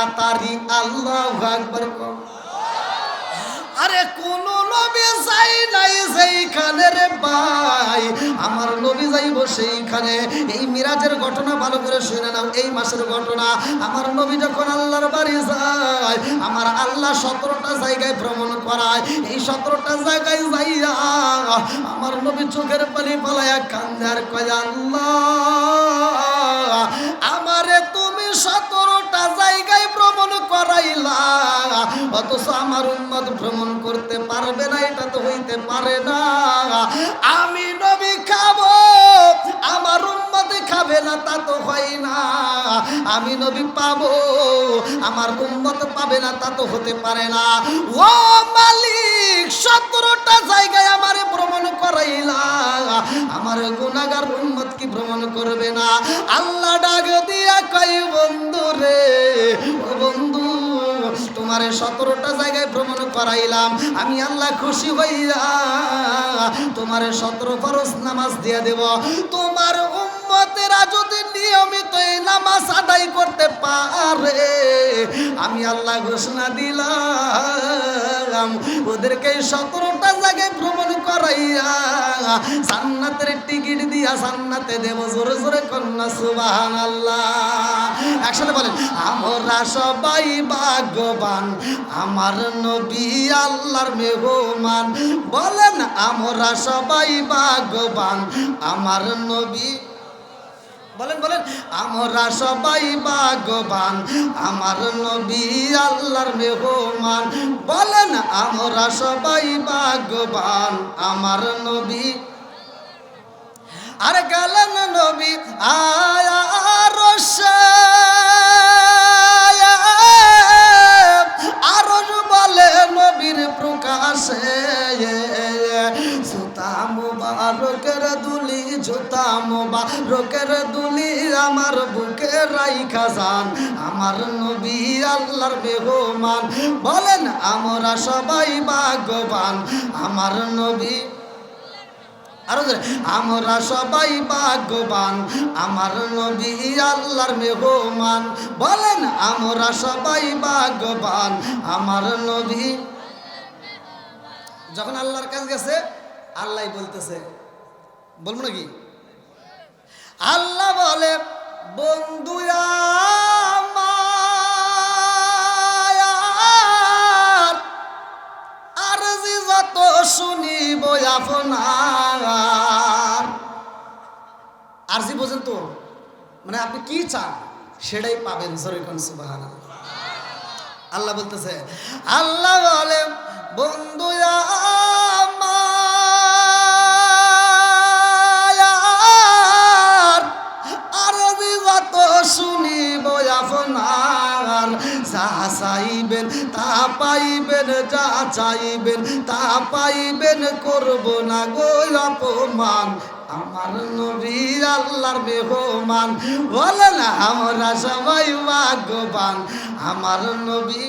তাড়াতাড়ি আল্লাহু আকবার কর। আরে কোন নবী যাই নাই সেইখানে রে ভাই, আমার নবী যাইব সেইখানে। এই মিরাজের ঘটনা ভালো করে শুনে নাও, এই মাসের ঘটনা। আমার নবী যখন আল্লাহর বাড়ি যায়, আমার আল্লাহ 17টা জায়গায় ভ্রমণ করায়। এই 17টা জায়গায় যাইয়া আমার নবী চোখের পানি পালায়া কান্দে আর কয়, আল্লাহ আমারে তুমি 17টা জায়গায় ভ্রমণ করাইলা, অথচ আমার উম্মত ভ্রমণ করতে পারবে না, এটা তো হইতে পারে না। আমি নবী খাবো, আমার উম্মত খাবে না, তা তো হয় না। আমি নবী পাবো, আমার উম্মত পাবে না, তা তো হতে পারে না। ও মালিক, 17টা জায়গায় আমারে ভ্রমণ করাইলা, আমার গুনাহগার উম্মত কি ভ্রমণ করবে না? আল্লাহ ডাক দিয়া কই, বন্ধু রে, ও বন্ধু, তোমারে 17টা জায়গায় ভ্রমণ করাইলাম, আমি আল্লাহ খুশি হইয়া তোমারে 17 ফরজ নামাজ দিয়ে দেব। তোমার উম্মতেরা যদি নিয়মিত এই নামাজ আদায় করতে পারে, আমি আল্লাহ ঘোষণা দিলাম ওদেরকে 17টা জায়গায় ভ্রমণ করাইয়া জান্নাতের টিকিট দিয়া জান্নাতে দেব। জোরে জোরে কন্যা সুবহানাল্লাহ। একসাথে বলেন, আমরা সবাই ভাগ্যবান, আমার নবী আল্লাহর মেহমান। বলেন, আমরা সবাই ভাগ্যবান, আমার নবী। বলেন বলেন, আমরা সবাই ভাগ্যবান, আমার নবী আল্লাহর মেহমান। বলেন, আমরা সবাই ভাগ্যবান, আমার নবী। আর গেলেন নবী আয়া রশে, আরশ বলে নবীর প্রকাশে, জুতা মুবারকের দুলি, জুতা মুবারকের দুলি আমার বুকে রাইখা যান, আমার নবী আল্লাহর মেহমান। বলেন, আমরা সবাই ভাগ্যবান, আমার নবী। আরো আমরা সবাই ভাগ্যবান, আমার নবী আল্লাহর মেহমান। বলেন, আমরা সবাই ভাগ্যবান, আমার নবী। যখন আল্লাহর কাছে গেছে, আল্লাহ বলতেছে, বলবো নাকি? আল্লাহ বলে, বন্ধু আমার আরজি যত শুনিব আপনার। আরজি বোঝেন তো, মানে আপনি কি চান সেটাই পাবেন। জোরে কোন সুবহানাল্লাহ। আল্লাহ বলতেছে, আল্লাহ বলে, বন্ধু আমার আরজি যত শুনিব আপনার। যা চাইবেন তা পাইবেন, যা চাইবেন তা পাইবেন, করব না গো অপমান, আমার নবী আল্লাহর মেহমান। বলেন, আমরা সবাই ভাগ্যবান, আমার নবী।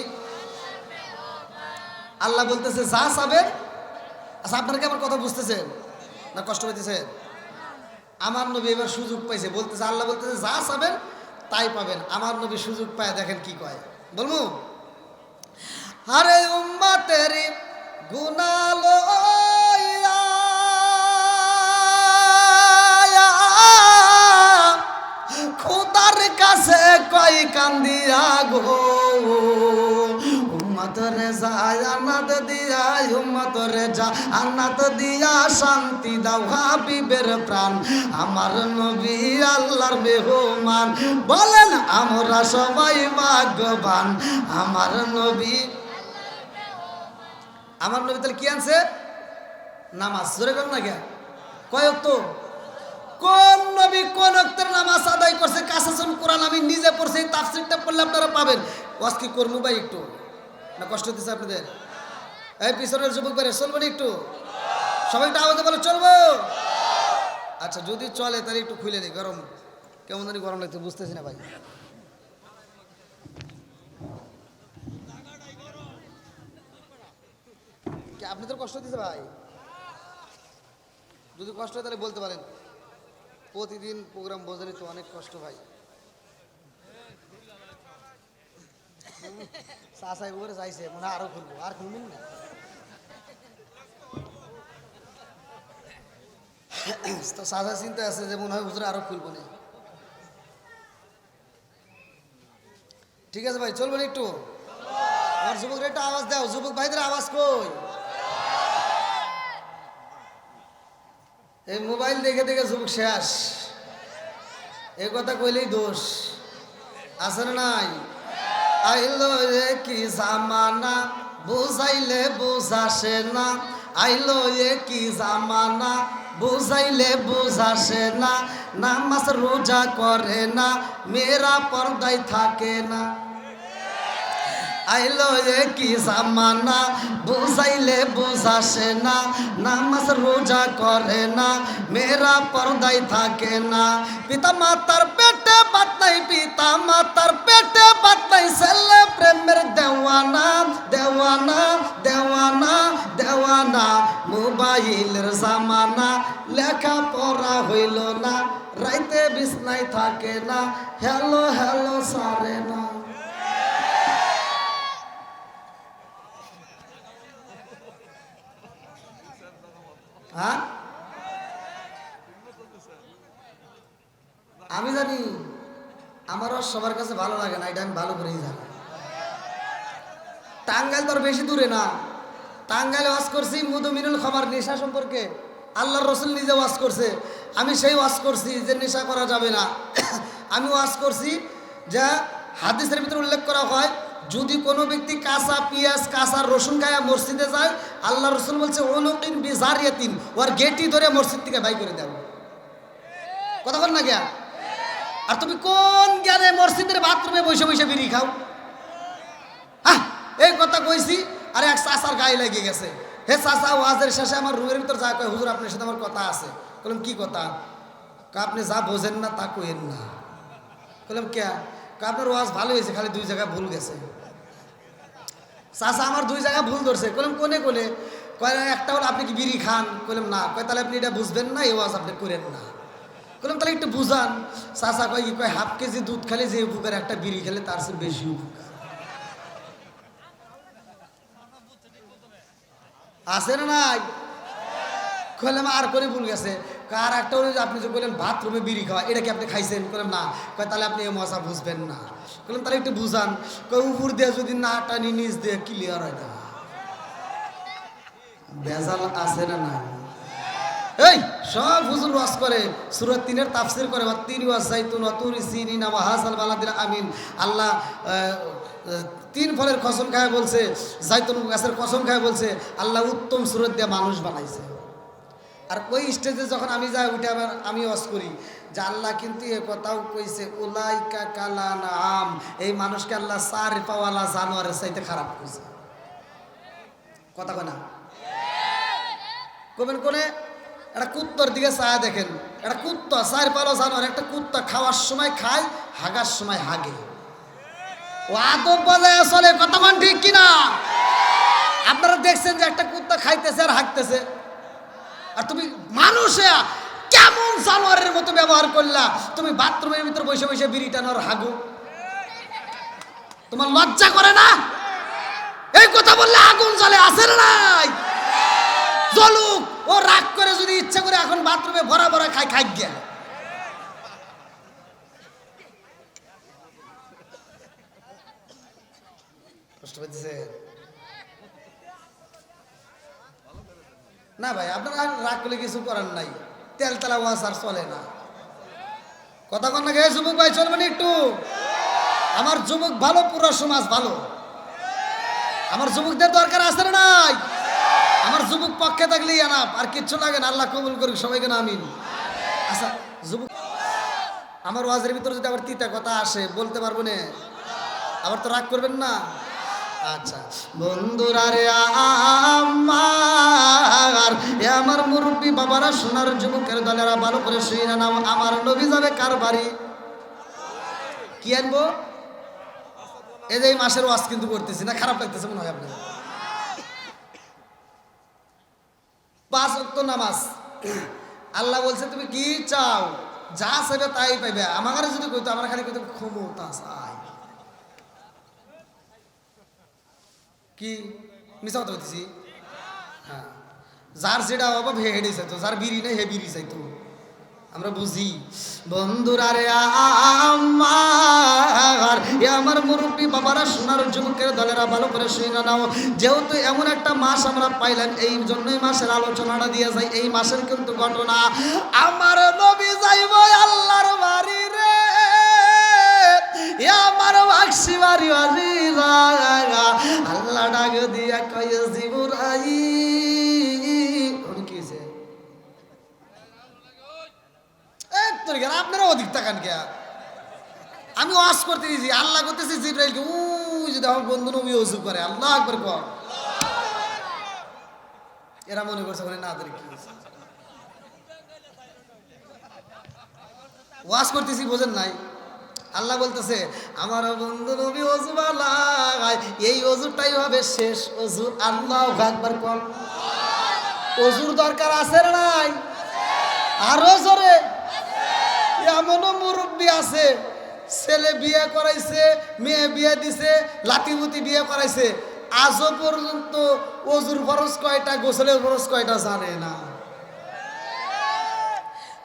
আল্লাহ বলতেছে, যা চাবেন। আচ্ছা, আপনারা কি আমার কথা বুঝতেছেন না কষ্ট হইতেছে? আমার নবী এবার সুযোগ পাইছে, বলতেছে, আল্লাহ বলতেছে, যা চাবেন তাই পাবেন। আমার নবী সুযোগ পায়, দেখেন কি কয়, বলবো? আরে উম্মতেরি গুনাহ লইয়া খোদার কাছে কই কান্দিয়া গো, উম্মতরে যায় আনাত দিয়া, উম্মতরে যা আনাত দিয়া, শান্তি দাও হাবিবের প্রাণ, আমার নবী আল্লাহর মেহমান। বলেন, আমরা সবাই ভাগ্যবান, আমার নবী। আমার নবী তাহলে কি আনছে? নামাজ। জোরে কর না কে? কয় ওয়াক্ত? কোন নবী কোন ওয়াক্তের নামাজ আদায় করছে? কাসাসুল কোরআন আমি নিজে পড়ছি, তাফসীরটা পড়লে আপনারা পাবেন। ওয়াজ কি করবো ভাই একটু? না কষ্ট হতেছে আপনাদের? এই পিছনের যুবক ভাই চলবো না একটু? সবাই একটু আওয়াজে বলে চলবো। আচ্ছা, যদি চলে তাহলে একটু খুলে দিই। গরম কেমন জানি গরম লাগছে, বুঝতেছি না ভাই। আপনাদের কষ্ট হতেছে ভাই? যদি কষ্ট হয় তাহলে বলতে পারেন। প্রতিদিন প্রোগ্রাম বোঝেনি তো, অনেক কষ্ট ভাই। চাচাই উপরে যাইছে মনে আরো খুলবো আর খুলবেন না তো চাচা চিন্তা আছে যে মনে হয় হুজুরে আরো খুলবো না ঠিক আছে ভাই চলবেন একটু আমার যুবকরা একটু আওয়াজ দাও যুবক ভাইদের আওয়াজ কই এই মোবাইল দেখে দেখে যুবক শেষ এই কথা কইলেই দোষ আছে না নাই আইলো এ কি জামানা বুঝাইলে বুঝাসে না আইলো এ কি জামানা বুঝাইলে বুঝাসে না নামাজ রোজা করে না মেয়েরা পর্দায় থাকে না আইলো এ কি জামানা বুঝাইলে বুঝাসে না নামাজ রোজা করে না মেয়েরা পর্দায় থাকে না পিতা মাতার পেটে বাত নাই পিতা মাতার পেটে বাত নাই ছেলে প্রেমের দেওয়ানা দেওয়ানা দেওয়ানা দেওয়ানা মোবাইলের জামানা লেখা পড়া হইল না রাইতে বিছনায় থাকে না হ্যালো হ্যালো সারে না হ্যাঁ আমি জানি আমারও সবার কাছে ভালো লাগে না এটা আমি ভালো করেই জানি টাঙ্গাইল তো আর বেশি দূরে না টাঙ্গাইলে ওয়াজ করছি মুদমিনুল খামার নেশা সম্পর্কে আল্লাহর রসুল নিজে ওয়াজ করছে আমি সেই ওয়াজ করছি যে নেশা করা যাবে না আমি ওয়াজ করছি যে হাদিসের ভিতরে উল্লেখ করা হয় যদি কোনো ব্যক্তি কাঁচা পেঁয়াজ কাঁচা রসুন খায়া মসজিদে যায় আল্লাহ রসুল বলছে অনুকিন বিজারিয়াতিন ওর গেটি ধরে মসজিদ থেকে বাই করে দেব কথা বল না গিয়া আর তুমি কোন জ্ঞানে মসজিদের বাথরুমে বসে বসে বিড়ি খাও হ্যাঁ এই কথা কইছি আর এক চাচার গায়ে লেগে গেছে হে চাচা ওয়াজের শেষে আমার রুমের ভিতর যা কয় হুজুর আপনার সাথে আমার কথা আছে বললাম কি কথা আপনি যা বোঝেন না তা কইেন না বললাম কে আপনার ওয়াজ ভালো হয়েছে খালি দুই জায়গায় ভুল গেছে চাচা আমার দুই জায়গায় ভুল ধরছে বললাম কোনে কোনে কয় একটা হলো আপনি কি বিড়ি খান বললাম না কয় তাহলে আপনি এটা বুঝবেন না এই ওয়াজ আপনি করেন না বললাম তাহলে একটু বুঝান চাচা কয় কি কয় হাফ কেজি দুধ খেলে যে উপকার একটা বিড়ি খেলে তার চেয়ে বেশি উপকার আছে না নাই কইলাম আর করে ভুল গেছে কার একটা হলো আপনি যে বললেন বাথরুমে বিড়ি খাওয়া এটা কি আপনি খাইছেন বললাম না কয় তাহলে আপনি এই মজা বুঝবেন না বললাম তাহলে একটু বুঝান কয় উপর দিয়ে যদি না টানি নিচ দিয়ে ক্লিয়ার হয় না বেজাল আছে না নাই এই সব হুজুর ওয়াজ করে সূরা 3 এর তাফসীর করে ওয়া তিন ওয়া যাইতুন ওয়া তুরি সিনিনা ওয়া হাসাল বালাদিল আমিন আল্লাহ তিন ফলের কসম খায় বলছে যাইতুন গাছের কসম খায় বলছে আল্লাহ উত্তম সুরত দিয়ে মানুষ বানাইছে আর ওই স্টেজে যখন আমি যাই উঠে আমি ওয়াজ করি যে আল্লাহ কিন্তু এ কথাও কইছে উলাইকা কালানাম এই মানুষকে আল্লাহ চার পাওয়ালা জানোয়ারের চাইতে খারাপ কইছে কথা কয় না কবেন কোনে একটা কুত্তর দিকে চায়া দেখেন একটা কুত্তা চার পাওয়ালা জানোয়ার একটা কুত্তা খাওয়ার সময় খায় হাগার সময় হাগে ও আদব বাজায় চলে কথা মান ঠিক কিনা আপনারা দেখছেন যে একটা কুত্তা খাইতেছে আর হাঁকতেছে আর তুমি মানুষে কেমন জানোয়ারের মতো ব্যবহার করলা তুমি বাথরুমের ভিতর বসে বসে বিড়ি টানোর হাগু তোমার লজ্জা করে না এই কথা বললে আগুন জ্বলে আসে না নাই জ্বলুক ও রাগ করে যদি ইচ্ছা করে এখন বাথরুমে ভরা ভরা খাই গিয়া কষ্ট পেয়েছে না ভাই আপনারা রাগ করলে কিছু করার নাই তেলতলা ওয়াজ আর চলে না কথা কন না গে যুবক ভাই চলবেন একটু আমার যুবক ভালো পুরো সমাজ ভালো আমার যুবকদের দরকার আছে না নাই আমার যুবক পক্ষে থাকলেই আনাপ আর কিচ্ছু লাগে না আল্লাহ কবুল করুক সবাইকে না আমিন আচ্ছা যুবক আমার ওয়াজের ভিতরে যদি আবার তিতা কথা আসে বলতে পারবো না আবার তো রাগ করবেন না আচ্ছা বন্ধুরা রে আমার মুরব্বী বাবারা সোনার যুবকের দলেরা ভালো করে শুই না নাম আমার নবী যাবে কার বাড়ি কি আনবো এই যে এই মাসের ওয়াজ কিন্তু করতেছি না খারাপ লাগতেছে মনে হয় আপনার 5 ওয়াক্ত নামাজ আল্লাহ বলছে তুমি কি চাও যা চাইবে তাই পাইবে আমার যদি কইতো আমার খালি কইতো ক্ষমতা চাই কি মিছা কথা বলতেছি? হ্যাঁ, যার যেটা অভাব হে হেডে চাইতো, যার বিড়ি নেই হে বিড়ি চাইতো, আমরা বুঝি। বন্ধুরা রে আমার মুরব্বী বাবারা, সোনার যুবকের দলেরা, ভালো করে শুনে নাও। যেহেতু এমন একটা মাস আমরা পাইলাম, এই জন্যই মাসের আলোচনাটা দিয়ে যাই। এই মাসের কিন্তু ঘটনা, আমার নবী যাইব আল্লাহর বাড়ি রে, আমার বাক্সি বাড়ি আল্লাহ ডাক দিয়া কয়ে জিবরাইল, কি হয়েছে? আপনারা অধিক তাকান কে? আমি ওয়াজ করতে দিয়েছি, আল্লাহ করতেছি জিবরাইলকে, ওই যদি আমার বন্ধু নবী ওযু করে, আল্লাহ আকবার কর। এরা মনে করছে মানে না কি ওয়াজ করতেছি, বোঝেন নাই? আল্লাহ বলতেছে আমার বন্ধু নবী ওযু বানায়, এই ওযুটাই হবে শেষ ওযু। আল্লাহু আকবার কর। ওযুর দরকার আছে না নাই? আরো জোরে। এমনও মুরব্বী আছে, ছেলে বিয়ে করাইছে, মেয়ে বিয়ে দিছে, লাতিপুতি বিয়ে করাইছে, আজও পর্যন্ত ওযুর ফরজ কয়টা, গোসলের ফরজ কয়টা জানে না।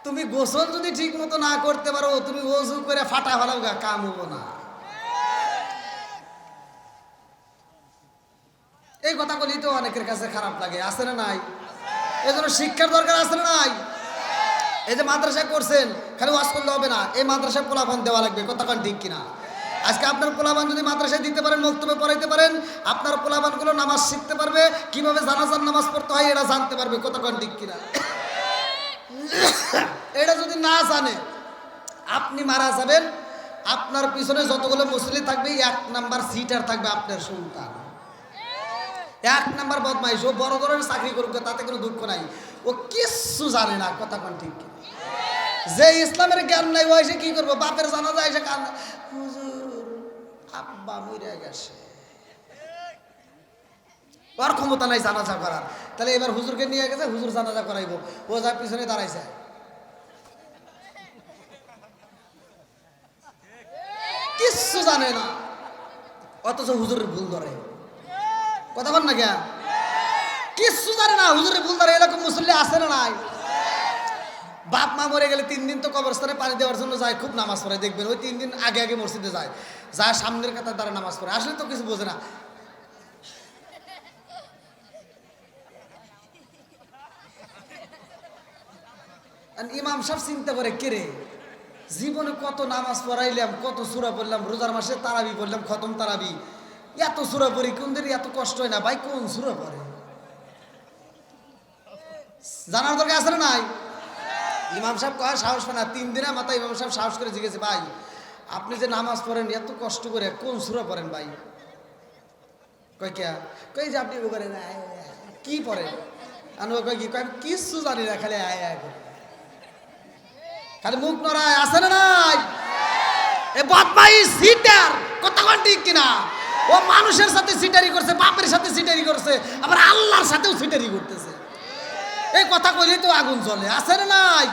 তুমি গোসল যদি ঠিক মতো না করতে পারো, তুমি ওযু করে ফাটা ফেলাও গা, কাম হবো না। এই কথা বলি তো অনেকের কাছে খারাপ লাগে, আছে না নাই? এই জন্য শিক্ষার দরকার আছে না নাই? এই যে মাদ্রাসা করছেন, খালি ওয়াজ করলে হবে না, এই মাদ্রাসায় পোলাপান দেওয়া লাগবে, কতক্ষণ ঠিক কিনা? আজকে আপনার পোলাপান যদি মাদ্রাসায় দিতে পারেন, মক্তবে পড়াইতে পারেন, আপনার পোলাপানগুলো নামাজ শিখতে পারবে, কিভাবে জানাজার নামাজ পড়তে হয় এটা জানতে পারবে, কতক্ষণ ঠিক কিনা? এটা যদি না জানে, আপনি মারা যাবেন, আপনার পিছনে যতগুলো মুসল্লি থাকবে, 1 নাম্বার সিটার থাকবে আপনার সন্তান। 1 নাম্বার বদমাইশ, ও বড় ধরনের চাকরি করুক, তাতে কোনো দুঃখ নাই, ও কিচ্ছু জানে না, কতক্ষণ ঠিক কিনা? যে ইসলামের জ্ঞান নাই, ও এসে কি করবো? বাপের জানাজা এসে কান, হুজুর আব্বা মরে গেছে, ওর ক্ষমতা নাই জানাজা করার। তাহলে এবার হুজুরকে নিয়ে গেছে, হুজুর জানাজা করাইবো, ও যার পিছনে দাঁড়াইছে, কিচ্ছু জানে না, অথচ হুজুরের ভুল ধরে। কথা বল না কে? কিচ্ছু জানে না, হুজুরের ভুল ধরে। এরকম মুসল্লি আছে না নাই? বাপ মা মরে গেলে 3 দিন তো কবরস্থানে পানি দেওয়ার জন্য যায়, খুব নামাজ পড়ে, দেখবেন ওই 3 দিন আগে আগে মসজিদে যায়, যা সামনের কাতার দ্বারা নামাজ পড়ে, আসলে তো কিছু বোঝে না। ইমাম সাহেব চিন্তা করে, কে রে, জীবনে কত নামাজ পড়াইলাম, কত সূরা পড়লাম, রোজার মাসে তারাবি পড়লাম, খতম তারাবি, এত সূরা পড়ি, কোন দিন এত কষ্ট হয় না ভাই, কোন সূরা পড়ে? জানার দরকার আছে না নাই? ইমাম সাহেব কয় সাহস পায় না, 3 দিনের মাথায় ইমাম সাহেব সাহস করে জিজ্ঞেসে, ভাই আপনি যে নামাজ পড়েন এত কষ্ট করে, কোন সূরা পড়েন ভাই? কয় কে? কই যে আপনি করেন, কি পড়েন? আনু কয় কি? কয় কিচ্ছু জানি না, খালি আয় আয় করে, খালি মুখ নড়ায়, আছে না নাই? এ বদমাইশ সিটার, কতক্ষণ ঠিক কিনা? ও মানুষের সাথে সিটারি করছে, বাপের সাথে সিটারি করছে, আবার আল্লাহর সাথেও সিটারি করতেছে। এই কথা কইলে তো আগুন জ্বলে, আছে না নাই?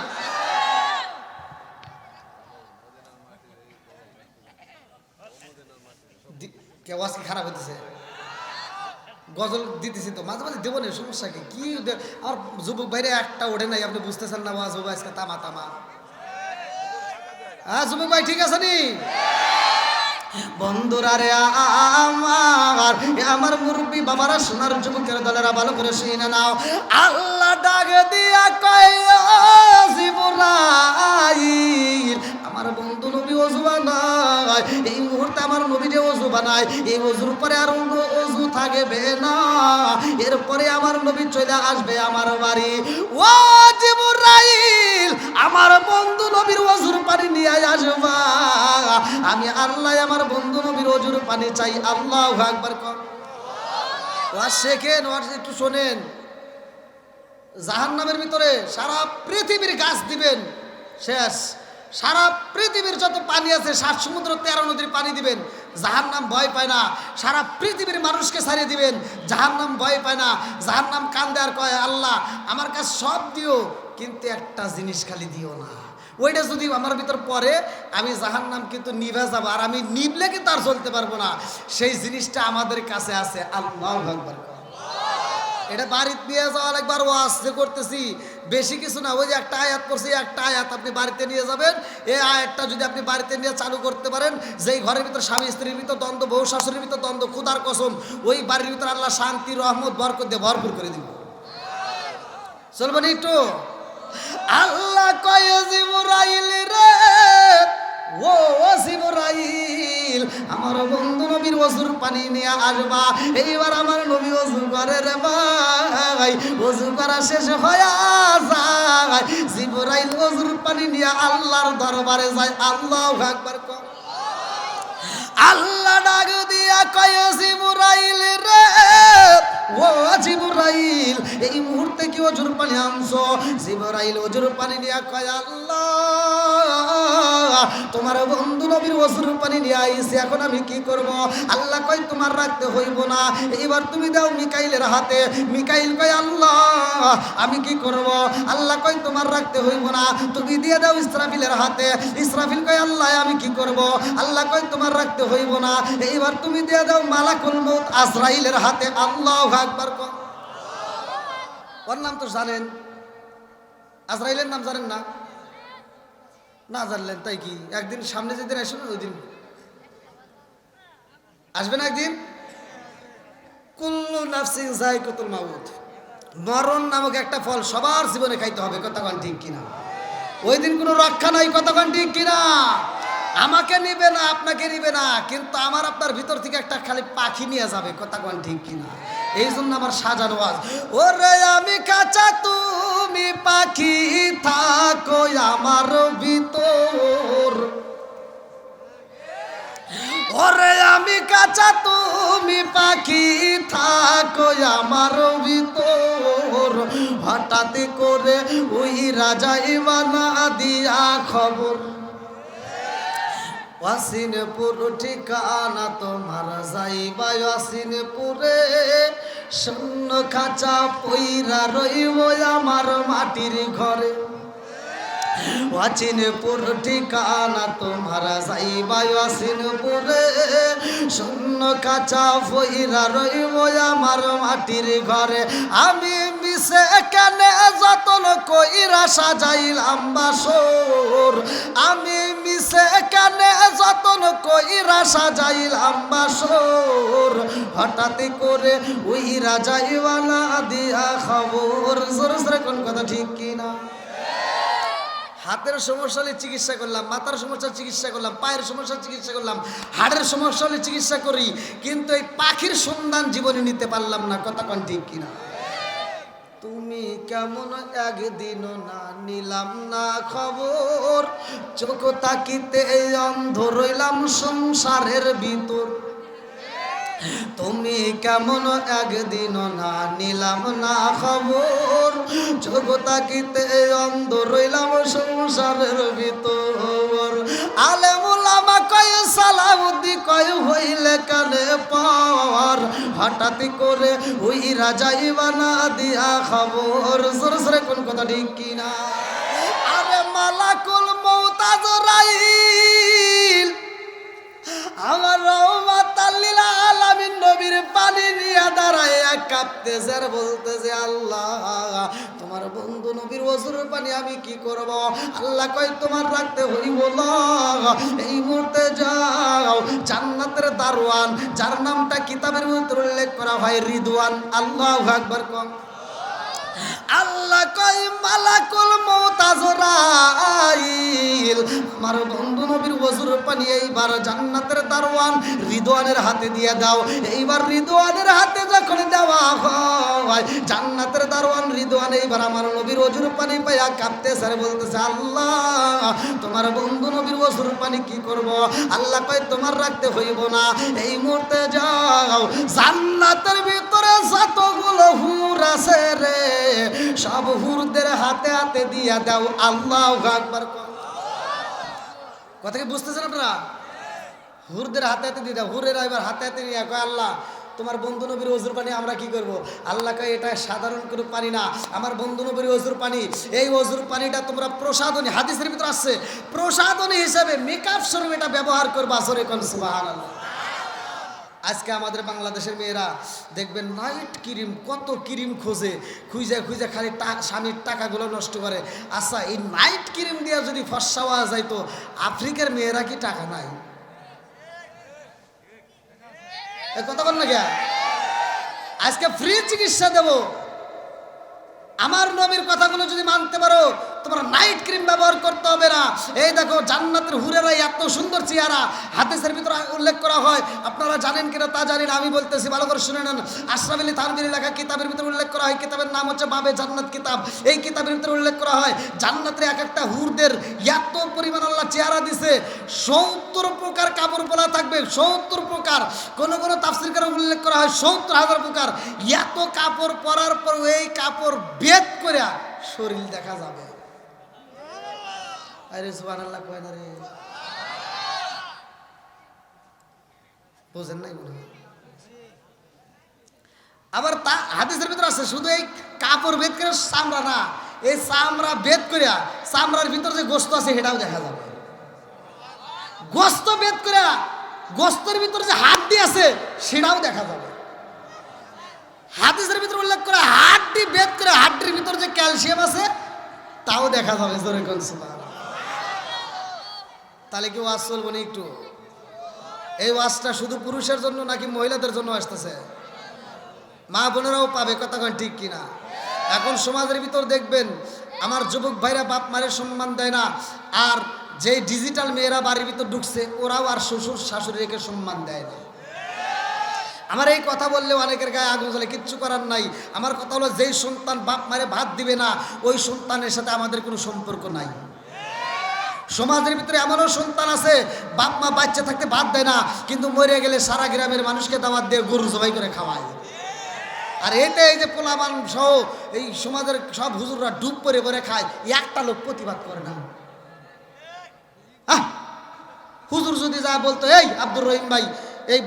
কেউ আজকে খারাপ হইতেছে, গজল দিতেছি তো মাঝে মাঝে দেবো না, সমস্যা কি? কি আমার যুবক বাইরে একটা ওঠে নাই, আপনি বুঝতেছেন না? ওয়াজ হবে আজকে তামা তামা। হ্যাঁ যুবক ভাই ঠিক আছে নি? বন্ধুরা রে আমার মুরব্বী বাবারা, সোনার যুবকের দলেরা, ভালো করে শুনে নাও। আল্লাহ ডাক দিয়া কয় জিবরাইল, আমার বন্ধু নবী ওযু বানায়, এই মুহূর্তে আমার নবী যে ওযু বানায়, এই ওযুর পরে আর অন্য ওযু থাকবে না, এরপরে আমার নবী চলে আসবে আমার বাড়ি। ও জিবরাইল, আমার বন্ধু নবীর ওযুর পানি নিয়ে আসবা, আমি আল্লাহ আমার বন্ধু নবীর ওযুর পানি চাই। আল্লাহু আকবার কর। ওয়াজ শেখেন, ওয়াজ একটু শোনেন। জাহান্নামের ভিতরে সারা পৃথিবীর গাছ দিবেন, শেষ। সারা পৃথিবীর যত পানি আছে, 7 সমুদ্র 13 নদীর পানি দিবেন, জাহান্নাম ভয় পায় না। সারা পৃথিবীর মানুষকে ছাড়িয়ে দিবেন, জাহান্নাম ভয় পায় না। জাহান্নাম কান্দে আর কয়, আল্লাহ আমার কাছে সব দিও, কিন্তু একটা জিনিস খালি দিও না। ওইটা যদি আমার ভিতর পড়ে আমি জাহান্নাম কিন্তু নিভে যাবো, আর আমি নিভলে কিন্তু আর চলতে পারবো না। সেই জিনিসটা আমাদের কাছে আছে। আল্লাহু আকবার। এটা বাড়িতে নিয়ে যাওয়ার একবার ওয়াজ যে করতেছি, বেশি কিছু না, ওই যে একটা আয়াত পড়ছি, একটা আয়াত আপনি বাড়িতে নিয়ে যাবেন। এই আয়াতটা যদি আপনি বাড়িতে নিয়ে চালু করতে পারেন, যেই ঘরের ভিতর স্বামী স্ত্রীর ভিতর দ্বন্দ্ব, বউ শাশুড়ির ভিতর দ্বন্দ্ব, খুদার কসম ওই বাড়ির ভিতর আল্লাহ শান্তি, রহমত, বরকত দিয়ে ভরপুর করে দিব। চলবেন একটু? আল্লাহ কয় জিবরাইল রে, ও জিবরাইল, আমার বন্ধু নবীর ওযুর পানি নিয়ে আসবা। এইবার আমার নবী ওযু করে রে ভাই, ওযু করা শেষ হয়ে যায়, জিবরাইল ওযুর পানি নিয়ে আল্লাহর দরবারে যায়। আল্লাহু আকবার। আল্লাহ ডাক দিয়া কয় জিবরাইল রে, ও জিবরাইল, এই মুহূর্তে কি ওযুর পানি আনছো? জিবরাইল ওযুর পানি নিয়ে কয় আল্লাহ, তোমার বন্ধু নবীর ওযুর পানি নিয়ে আইছে, এখন আমি কি করব? আল্লাহ কয় তোমার রাখতে হইব না, এইবার তুমি দাও মিকাইলের হাতে। মিকাইল কয় আল্লাহ আমি কি করব? আল্লাহ কয় তোমার রাখতে হইব না, তুমি দিয়ে দাও ইসরাফিলের হাতে। ইসরাফিল কয় আল্লাহ আমি কি করব? আল্লাহ কয় তোমার রাখতে হইব না, এইবার তুমি দিয়ে দাও মালাকুল মউত আজরাইলের হাতে। আল্লাহু আকবার। ওর নাম তো জানেন, আজরাইলের নাম জানেন না? না জানলেন তাই কি, একদিন সামনে যেদিন আসবেন ওই দিন আসবেন। একদিন কুল্লু নাফসিন যায়কাতুল মাউত, মরণ নামক একটা ফল সবার জীবনে খাইতে হবে। কতক্ষণ ঠিক কিনা? ওই দিন কোনো রক্ষা নাই। কতক্ষণ ঠিক কিনা? আমাকে নিবে না, আপনাকে নিবে না, কিন্তু আমার আপনার ভিতর থেকে একটা খালি পাখি নিয়ে যাবে। কতক্ষণ ঠিক কিনা? এই জন্য আমার সাজানো আজ, ওরে আমি কাঁচা তুমি পাখি, থাকো আমার ভিতর। ওরে আমি কাঁচা তুমি পাখি, থাকো আমার ভিতর। হঠাৎ করে ওই রাজা ইমানা দিয়া খবর, ওয়াসিনপুর ঠিকানা তোমার যাইবা ওয়াসিনপুরে, শূন্য খাঁচা পইরা রইব আমার মাটির ঘরে। ওয়াসিনপুর ঠিকানা তোমার যাইবা ওয়াসিনপুরে, শূন্য কাঁচা পইরা রইব আমার মাটির ঘরে। আমি মিশে কেনে যতন কইরা সাজাইলাম বাসর, আমি মিশে কেনে যতন কইরা সাজাইলাম বাসর। হঠাৎ করে ওই রাজা ইওয়ালা দিয়া খবর। জোরে জোরে কোন কথা ঠিক কিনা? হাতের সমস্যা হলে চিকিৎসা করলাম, মাথার সমস্যার চিকিৎসা করলাম, পায়ের সমস্যার চিকিৎসা করলাম, হাড়ের সমস্যা হলে চিকিৎসা করি, কিন্তু এই পাখির সন্ধান জীবনে নিতে পারলাম না। কথা কোন ঠিক কিনা? তুমি কেমন একদিনও না নিলাম না খবর, চোখ তাকিতে অন্ধ রইলাম সংসারের ভিতর। তুমি কেমন একদিনও না নিলাম না খবর, চোখ তাকিতে অন্ধ রইলাম সংসারের ভিতর। আলেম ওলামা কয় সালাউদ্দি কয় হইলে কানে পাওয়ার, হঠাৎ করে ওই রাজা ইবানা দিয়া খবর। জোরে জোরে কোন কথা ঠিক কিনা? আরে মালাকুল মউত আজরাইল আমার রহমাতাল লিল আলামিন নবীর পানি নিয়ে দাঁড়ায় কাঁপতেছে আর বলতেছে আল্লাহ তোমার বন্ধু নবীর ওযুর পানি আমি কি করব? আল্লাহ কয় তোমার রাখতে হইব না, এই মুহূর্তে যাও জান্নাতের দারওয়ান, যার নামটা কিতাবের মধ্যে উল্লেখ করা হয় রিদওয়ান। আল্লাহু আকবার। কোন আল্লাহ কয় মালাকুল মউত আজরাইল আমার বন্ধু নবীর ওযুর পানি এইবার জান্নাতের দারওয়ান রিদওয়ানের হাতে দিয়ে দাও। এইবার রিদওয়ানের হাতে যখন দেওয়া হয়, জান্নাতের দারওয়ান রিদওয়ান এইবার আমার নবীর ওযুর পানি পাইয়া কাঁপতেছে আর বলতেছে আল্লাহ তোমার বন্ধু নবীর ওযুর পানি কি করব? আল্লাহ কয় তোমার রাখতে হইব না, এই মুহূর্তে যাও জান্নাতের ভিতরে যতগুলো হুর আছে রে সব হুরদের হাতে হাতে দিয়া দাও। আল্লাহু আকবার। কথা কি বুঝতেছেন আপনারা? হুরদের হাতে হাতে দিয়ে দাও। হুরেরা এবার হাতে হাতে নিয়ে কয় আল্লাহ তোমার বন্ধু নবীর ওজুর পানি আমরা কি করব? আল্লাহ কয় এটা সাধারণ কোনো পানি না, আমার বন্ধু নবীর ওজুর পানি। এই ওজুর পানিটা তোমরা প্রসাদনী, হাদিসের ভিতরে আসছে, প্রসাদনী হিসেবে মেকআপ স্বরূপ এটা ব্যবহার করবা। আসরে কোন সুবহানাল্লাহ। আজকে আমাদের বাংলাদেশের মেয়েরা দেখবেন নাইট ক্রিম, কত ক্রিম খুঁজে খুঁজে খুঁজে খালি স্বামীর টাকাগুলো নষ্ট করে। আচ্ছা, এই নাইট ক্রিম দিয়ে যদি ফর্সা হওয়া যায়, তো আফ্রিকার মেয়েরা কি টাকা নাই? এ কথা বল না কে? আজকে ফ্রি চিকিৎসা দেব। আমার নবীর কথাগুলো যদি মানতে পারো, তোমরা নাইট ক্রিম ব্যবহার করতে হবে না। এই দেখো জান্নাতের হুরেরা এত সুন্দর চেহারা, হাদিসের ভিতরে উল্লেখ করা হয়। আপনারা জানেন কিনা তা জানি না, আমি বলতেছি, ভালো করে শুনে নেন। আশরাফ আলী থানভীর লেখা কিতাবের ভিতরে উল্লেখ করা হয়, কিতাবের নাম হচ্ছে বাবে জান্নাত কিতাব। এই কিতাবের ভিতরে উল্লেখ করা হয় জান্নাতের এক একটা হুরদের এত পরিমাণ আল্লাহ চেহারা দিছে, 70 প্রকার কাপড় পরা থাকবে, 70 প্রকার। কোন কোন তাফসীরকারে উল্লেখ করা হয় 70,000 প্রকার। এত কাপড় পরার পর এই কাপড় বেদ করে শরীর দেখা যাবে। আরে সুবহানাল্লাহ কয় না রে, বুঝেন নাই মনে হয়। আবার তা হাদিসের ভিতরে আছে, শুধু এই কাপড় বেদ করে চামড়া না, এই চামড়া বেদ করিয়া চামড়ার ভিতরে যে গোস্ত আছে সেটাও দেখা যাবে। গোস্ত বেদ করে গোস্তের ভিতরে যে হাড্ডি আছে সেটাও দেখা যাবে। হাদিসের ভিতরে উল্লেখ করে হাড্ডি বেদ করে হাড্ডির ভিতরে যে ক্যালসিয়াম আছে তাও দেখা যাবে। জোরে কোন সুবহানাল্লাহ। তাহলে কি ওয়াজ চলবো না একটু? এই ওয়াজটা শুধু পুরুষের জন্য নাকি মহিলাদের জন্য আসতেছে? মা বোনেরাও পাবে, কথা কন ঠিক কিনা? এখন সমাজের ভিতর দেখবেন আমার যুবক ভাইরা বাপ মায়ের সম্মান দেয় না, আর যে ডিজিটাল মেয়েরা বাড়ির ভিতর ঢুকছে ওরাও আর শ্বশুর শাশুড়িকে সম্মান দেয় না। আমার এই কথা বললে অনেকের গায়ে আগুন জ্বলে, কিচ্ছু করার নাই। আমার কথা হলো, যেই সন্তান বাপ মারে ভাত দিবে না ওই সন্তানের সাথে আমাদের কোনো সম্পর্ক নাই। সমাজের ভিতরে এমনও সন্তান আছে বাপ মা বাচ্চা থাকতে ভাত দেয় না, কিন্তু মরে গেলে সারা গ্রামের মানুষকে দাওয়াত দিয়ে গরু জবাই করে খাওয়ায়। আর এতে এই যে পোলাবান সহ এই সমাজের সব হুজুররা ডুব করে করে খায়, একটা লোক প্রতিবাদ করে না। হুজুর যদি যা বলতো, এই আব্দুর রহিম ভাই, এই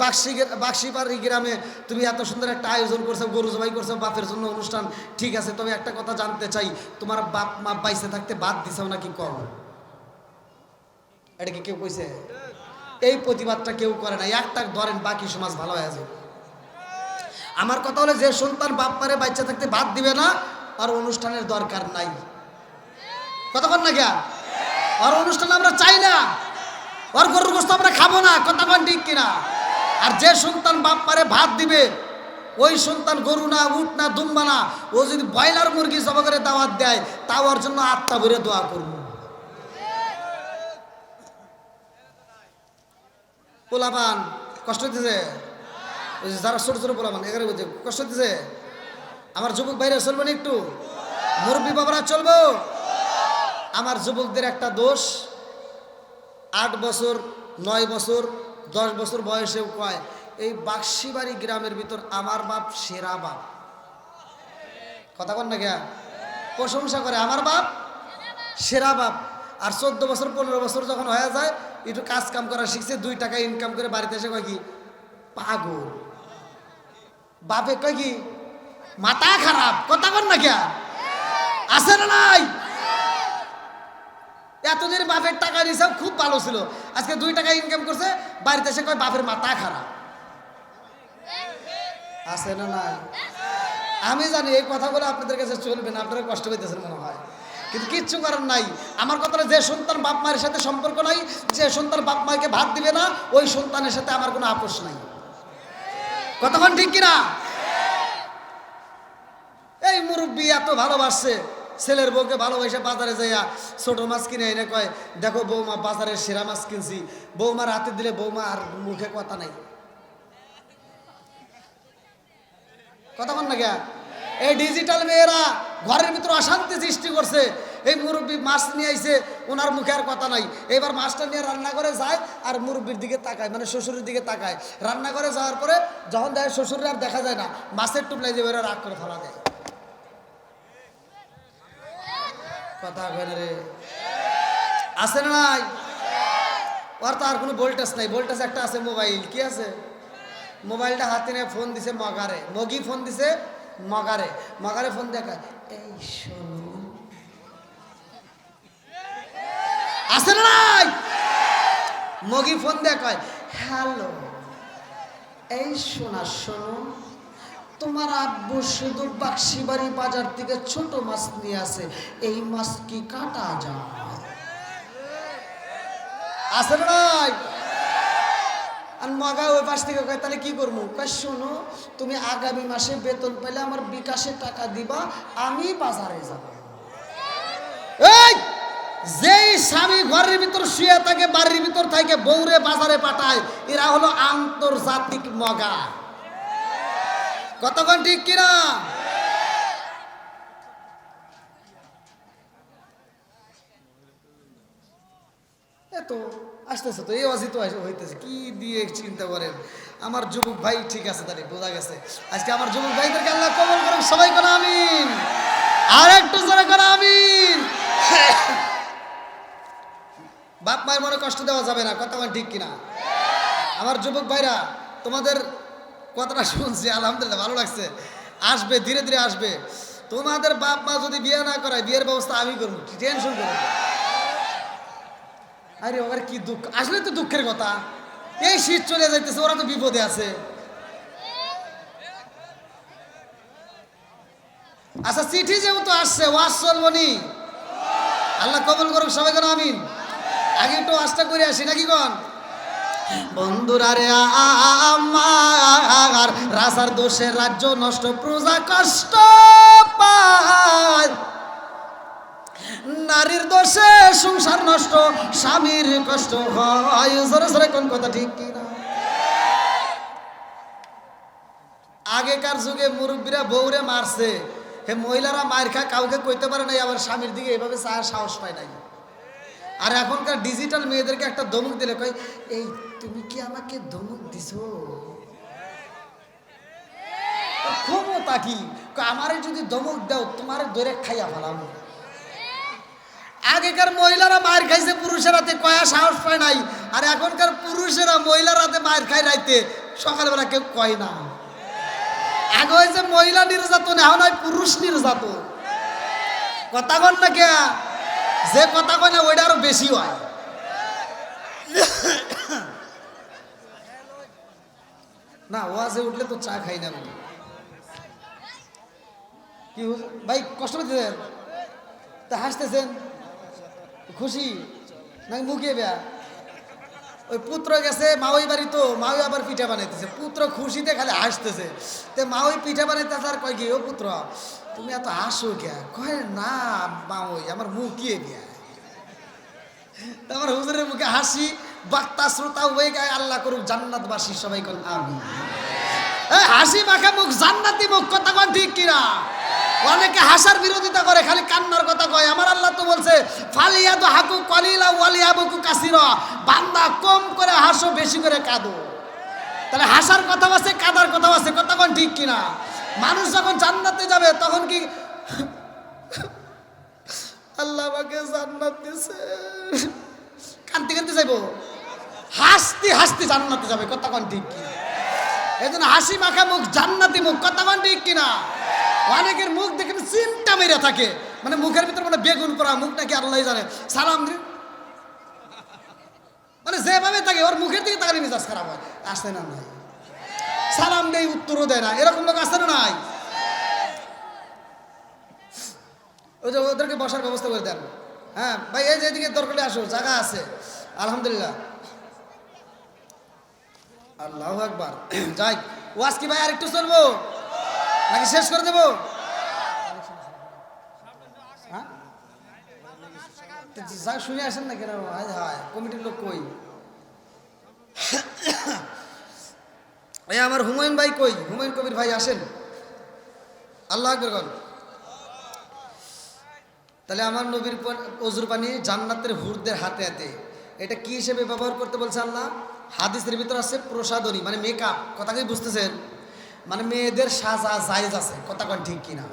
বাক্সিবাড়ি গ্রামে তুমি এত সুন্দর একটা আয়োজন করছো, গরু জবাই করছো বাপের জন্য অনুষ্ঠান, ঠিক আছে, তবে একটা কথা জানতে চাই, তোমার বাপ মা বাইসে থাকতে বাদ দিছাও নাকি কম? এটা কি কেউ কইছে? এই প্রতিবাদটা কেউ করে না। একটা ধরেন, বাকি সমাজ ভালো হয়ে যাবে। আমার কথা হলো, যে সন্তান বাপ মারে বাচ্চা থাকতে বাদ দিবে না আর অনুষ্ঠানের দরকার নাই। কথা বল না গিয়া, আর অনুষ্ঠান আমরা চাই না, ওর গরুর গোশত আমরা খাবো না। কথা বল ঠিক কিনা? আর যে সন্তান বাপ মারে ভাত দিবে ওই সন্তান গরু না, উট না, দুম্বা না, ও যদি ব্রয়লার মুরগি জবাই করে দাওয়াত দেয় তাও ওর জন্য আত্মা ভরে দোয়া করবো। পোলাপান কষ্ট দিতেছে, যারা ছোট ছোট পোলাপান এগারো বুঝে কষ্ট দিতেছে। আমার যুবক ভাইরা চলবো না একটু? মুরব্বী বাবারা চলবো? আমার যুবকদের একটা দোষ, 8 বছর 9 বছর 10 বছর বয়সেও কয় এই বাক্সিবাড়ি গ্রামের ভিতর আমার বাপ সেরা বাপ। কথা বল না কে? প্রশংসা করে আমার বাপ সেরা বাপ। আর 14 বছর 15 বছর যখন হয়ে যায়, একটু কাজ কাম করা শিখছে, 2 টাকা ইনকাম করে বাড়িতে এসে কয় কি পাগল। বাপে কয় কি মাথা খারাপ। কথা বল না কে? আছে না নাই? এতদিন বাপের টাকা নিয়েছে খুব ভালো ছিল, আজকে 2 টাকা ইনকাম করছে, বাড়িতে এসে কয় বাপের মাথা খারাপ। আছে না নাই? আমি জানি এই কথাগুলো আপনাদের কাছে চলবে না, আপনারা কষ্ট পেতেছেন মনে হয়, কিন্তু কিচ্ছু করার নাই। আমার কথা, যে সন্তান বাপ মায়ের সাথে সম্পর্ক নাই, যে সন্তান বাপ মাকে ভাত দিবে না, ওই সন্তানের সাথে আমার কোনো আপোষ নাই। কতক্ষণ ঠিক কিনা? এই মুরব্বী এত ভালোবাসছে ছেলের বউকে, ভালোবাসে বাজারে যাইয়া ছোট মাছ কিনে এনে কয়, দেখো বৌমা বাজারের সেরা মাছ কিনছি। বৌমার হাতে দিলে বৌমা আর মুখে কথা নাই। কথা বল না কে? এই ডিজিটাল মেয়েরা ঘরের ভিতরে অশান্তি সৃষ্টি করছে। এই মুরব্বী মাছ নিয়ে আইছে, ওনার মুখে আর কথা নাই। এবার মাছটা নিয়ে রান্না করে যায় আর মুরব্বীর দিকে তাকায়, মানে শ্বশুরের দিকে তাকায়। রান্না করে যাওয়ার পরে যখন দেখে শ্বশুরের আর দেখা যায় না, মাছের টুকলাই যে বেরো রাগ করে ফেলা দেয়। কথা কয় রে, আছে না নাই? ওর তো আর কোনো ভোল্টেজ নাই, ভোল্টেজ একটা আছে মোবাইল। কি আছে? মোবাইলটা হাতে নিয়ে ফোন দিছে মগারে, মগি ফোন দিছে মগারে, মগারে ফোন দেখা, এই শোনো, আছে না নাই? মগি ফোন দিয়ে কয়, হ্যালো, এই শোনা শোনো, তোমার আব্বু শুধু বাক্সিবাড়ি বাজার থেকে ছোট মাছ নিয়ে আসে, এই মাছ কি কাটা যায়? আছে না নাই? আর মগা ওই পাশ থেকে কয়, তাহলে কি করবো? কয়, শোনো, তুমি আগামী মাসে বেতন পেলে আমার বিকাশে টাকা দিবা, আমি বাজারে যাব। এই যেই স্বামী ঘরের ভিতর শুয়ে থাকে, বাড়ির ভিতর থাকে, বউরে বাজারে পাঠায়, এরা হলো আন্তর্জাতিক মগা। কতক্ষণ ঠিক কিনা? এত আসতেছে তো, এই অজিত হইতেছে, কি দিয়ে চিন্তা করেন? আমার যুবক ভাই ঠিক আছে, তাহলে বোঝা গেছে। আজকে আমার যুবক ভাইদেরকে আল্লাহ কবুল করুন, সবাই করে আমিন। আর একটু জোরে করে আমিন। বাপ মায়ের মনে কষ্ট দেওয়া যাবে না, কথা ঠিক কিনা? আমার যুবক ভাইরা, তোমাদের কথাটা শুনছি, আলহামদুলিল্লাহ ভালো লাগছে। আসবে, ধীরে ধীরে আসবে। তোমাদের বাপ মা যদি বিয়ে না করায়, বিয়ের ব্যবস্থা আমি করবো, টেনশন করবো। আরে ওর কি দুঃখ, আসলে তো দুঃখের কথা। এই শীত চলে যাইতেছে, ওরা তো বিপদে আছে। আচ্ছা, চিঠি যেহেতু আসছে, ওয়াজ চলবো নি? আল্লাহ কবুল করুক, সবাই কেন আমিন। আগে একটু আশা করে আসি নাকি কোন বন্ধুরা রে? আমার রাজার দোষে রাজ্য নষ্ট, প্রজা কষ্ট পায়, নারীর দোষে সংসার নষ্ট, স্বামীর কষ্ট হয়। জোরে জোরে কোন কথা ঠিক কিনা? আগেকার যুগে মুরব্বীরা বউরে মারছে, হে মহিলারা মার খা, কাউকে কইতে পারে নাই, আবার স্বামীর দিকে এভাবে চাওয়ার সাহস পায় নাই। আর এখনকার ডিজিটাল মেয়েদেরকে একটা ধমক দিলে কই, এই তুমি কি আমাকে ধমক দিছো? ক্ষমতা কি? আমারে যদি ধমক দাও, তোমার ধরে খাইয়া ফেলাম। আগেকার মহিলারা মার খাইছে পুরুষের হাতে, কয়া সাহস পায় নাই। আর এখনকার পুরুষেরা মহিলার হাতে মার খায় রাইতে, সকালবেলা কেউ কয় না। আগে হয়েছে মহিলা নির্যাতন, এখন হয় পুরুষ নির্যাতন। কথা কন না কে? যে কথা কয় না ওইটা আরো বেশি হয়। না, ওয়াজে উঠলে তো চা খাই না আমি। কি ভাই, কষ্ট পেতেছেন? তা হাসতেছেন, খুশি নাকি মুখে বেয়া? ওই পুত্র গেছে মাওই বাড়ি, তো মাওই আবার পিঠা বানাইতেছে। পুত্র খুশিতে খালি হাসতেছে। তে মাওই পিঠা বানাইতেছে, আর কয় কি, ও পুত্র তুমি এত হাসো কে? কয় না মাওই, আমার মুখ কি বিয়া। আমার হুজুরের মুখে হাসি, বক্তা শ্রোতা হয়ে গায়ে, আল্লাহ করুক জান্নাতবাসী সবাই কোন আমিন। এই হাসি মাখা মুখ জান্নাতি মুখ, কথা কোন ঠিক কিনা? অনেকে হাসার বিরোধিতা করে, খালি কান্নার কথা কয়। আমার আল্লাহ তো বলছে, ফালিয়াদু হাকু কলিলা ওয়ালিয়াবুকু কাসিরা, বান্দা কম করে হাসো, বেশি করে কাঁদো। তাহলে হাসার কথা আছে, কাঁদার কথা আছে, কথা কোন ঠিক কিনা? মানুষ যখন জান্নাতে যাবে, তখন কি আল্লাহ আমাকে জান্নাত দিছে, কাঁদতে কাঁদতে যাইবো? হাসতে হাসতে জান্নাতে যাবে, কথা কোন ঠিক কিনা? এই জন্য হাসি মাখা মুখ জান্নাতি মুখ, কথা কোন ঠিক কিনা? অনেকের মুখ দেখে চিন্তা মেরে থাকে, মানে মুখের ভিতরে মানে বেগুন করা মুখ, নাকি আল্লাহ জানে। সালাম দিন, মানে যেভাবে থাকে ওর মুখের দিকে তাকালে মেজাজ খারাপ হয়। আসে না নাই? সালাম দেয়, উত্তরও দেয় না, এরকম লোক আসে না নাই? ওই যে ওদেরকে বসার ব্যবস্থা করে দেন। হ্যাঁ ভাই, এই যে এদিকে দরকারে আসো, জায়গা আছে আলহামদুলিল্লাহ। আল্লাহু আকবার। যাই, ওয়াজ কি ভাই আর একটু চলবো নাকি শেষ করে দেবো? শুনে আসেন না কেন? কমিটির লোক কই? এই আমার হুমায়ুন ভাই কই? হুমায়ুন কবির ভাই আসেন। আল্লাহ আকবার। তাহলে আমার নবীর অজুর পানি জান্নাতের হুরদের হাতে হাতে, এটা কি হিসেবে ব্যবহার করতে বলছে আল্লাহ? হাদিসের ভিতর আছে প্রসাদনী, মানে মেকআপ। কথা কি বুঝতেছেন? মানে মেয়েদের সাজা জায়েজ আছে, কথা কন ঠিক কিনা?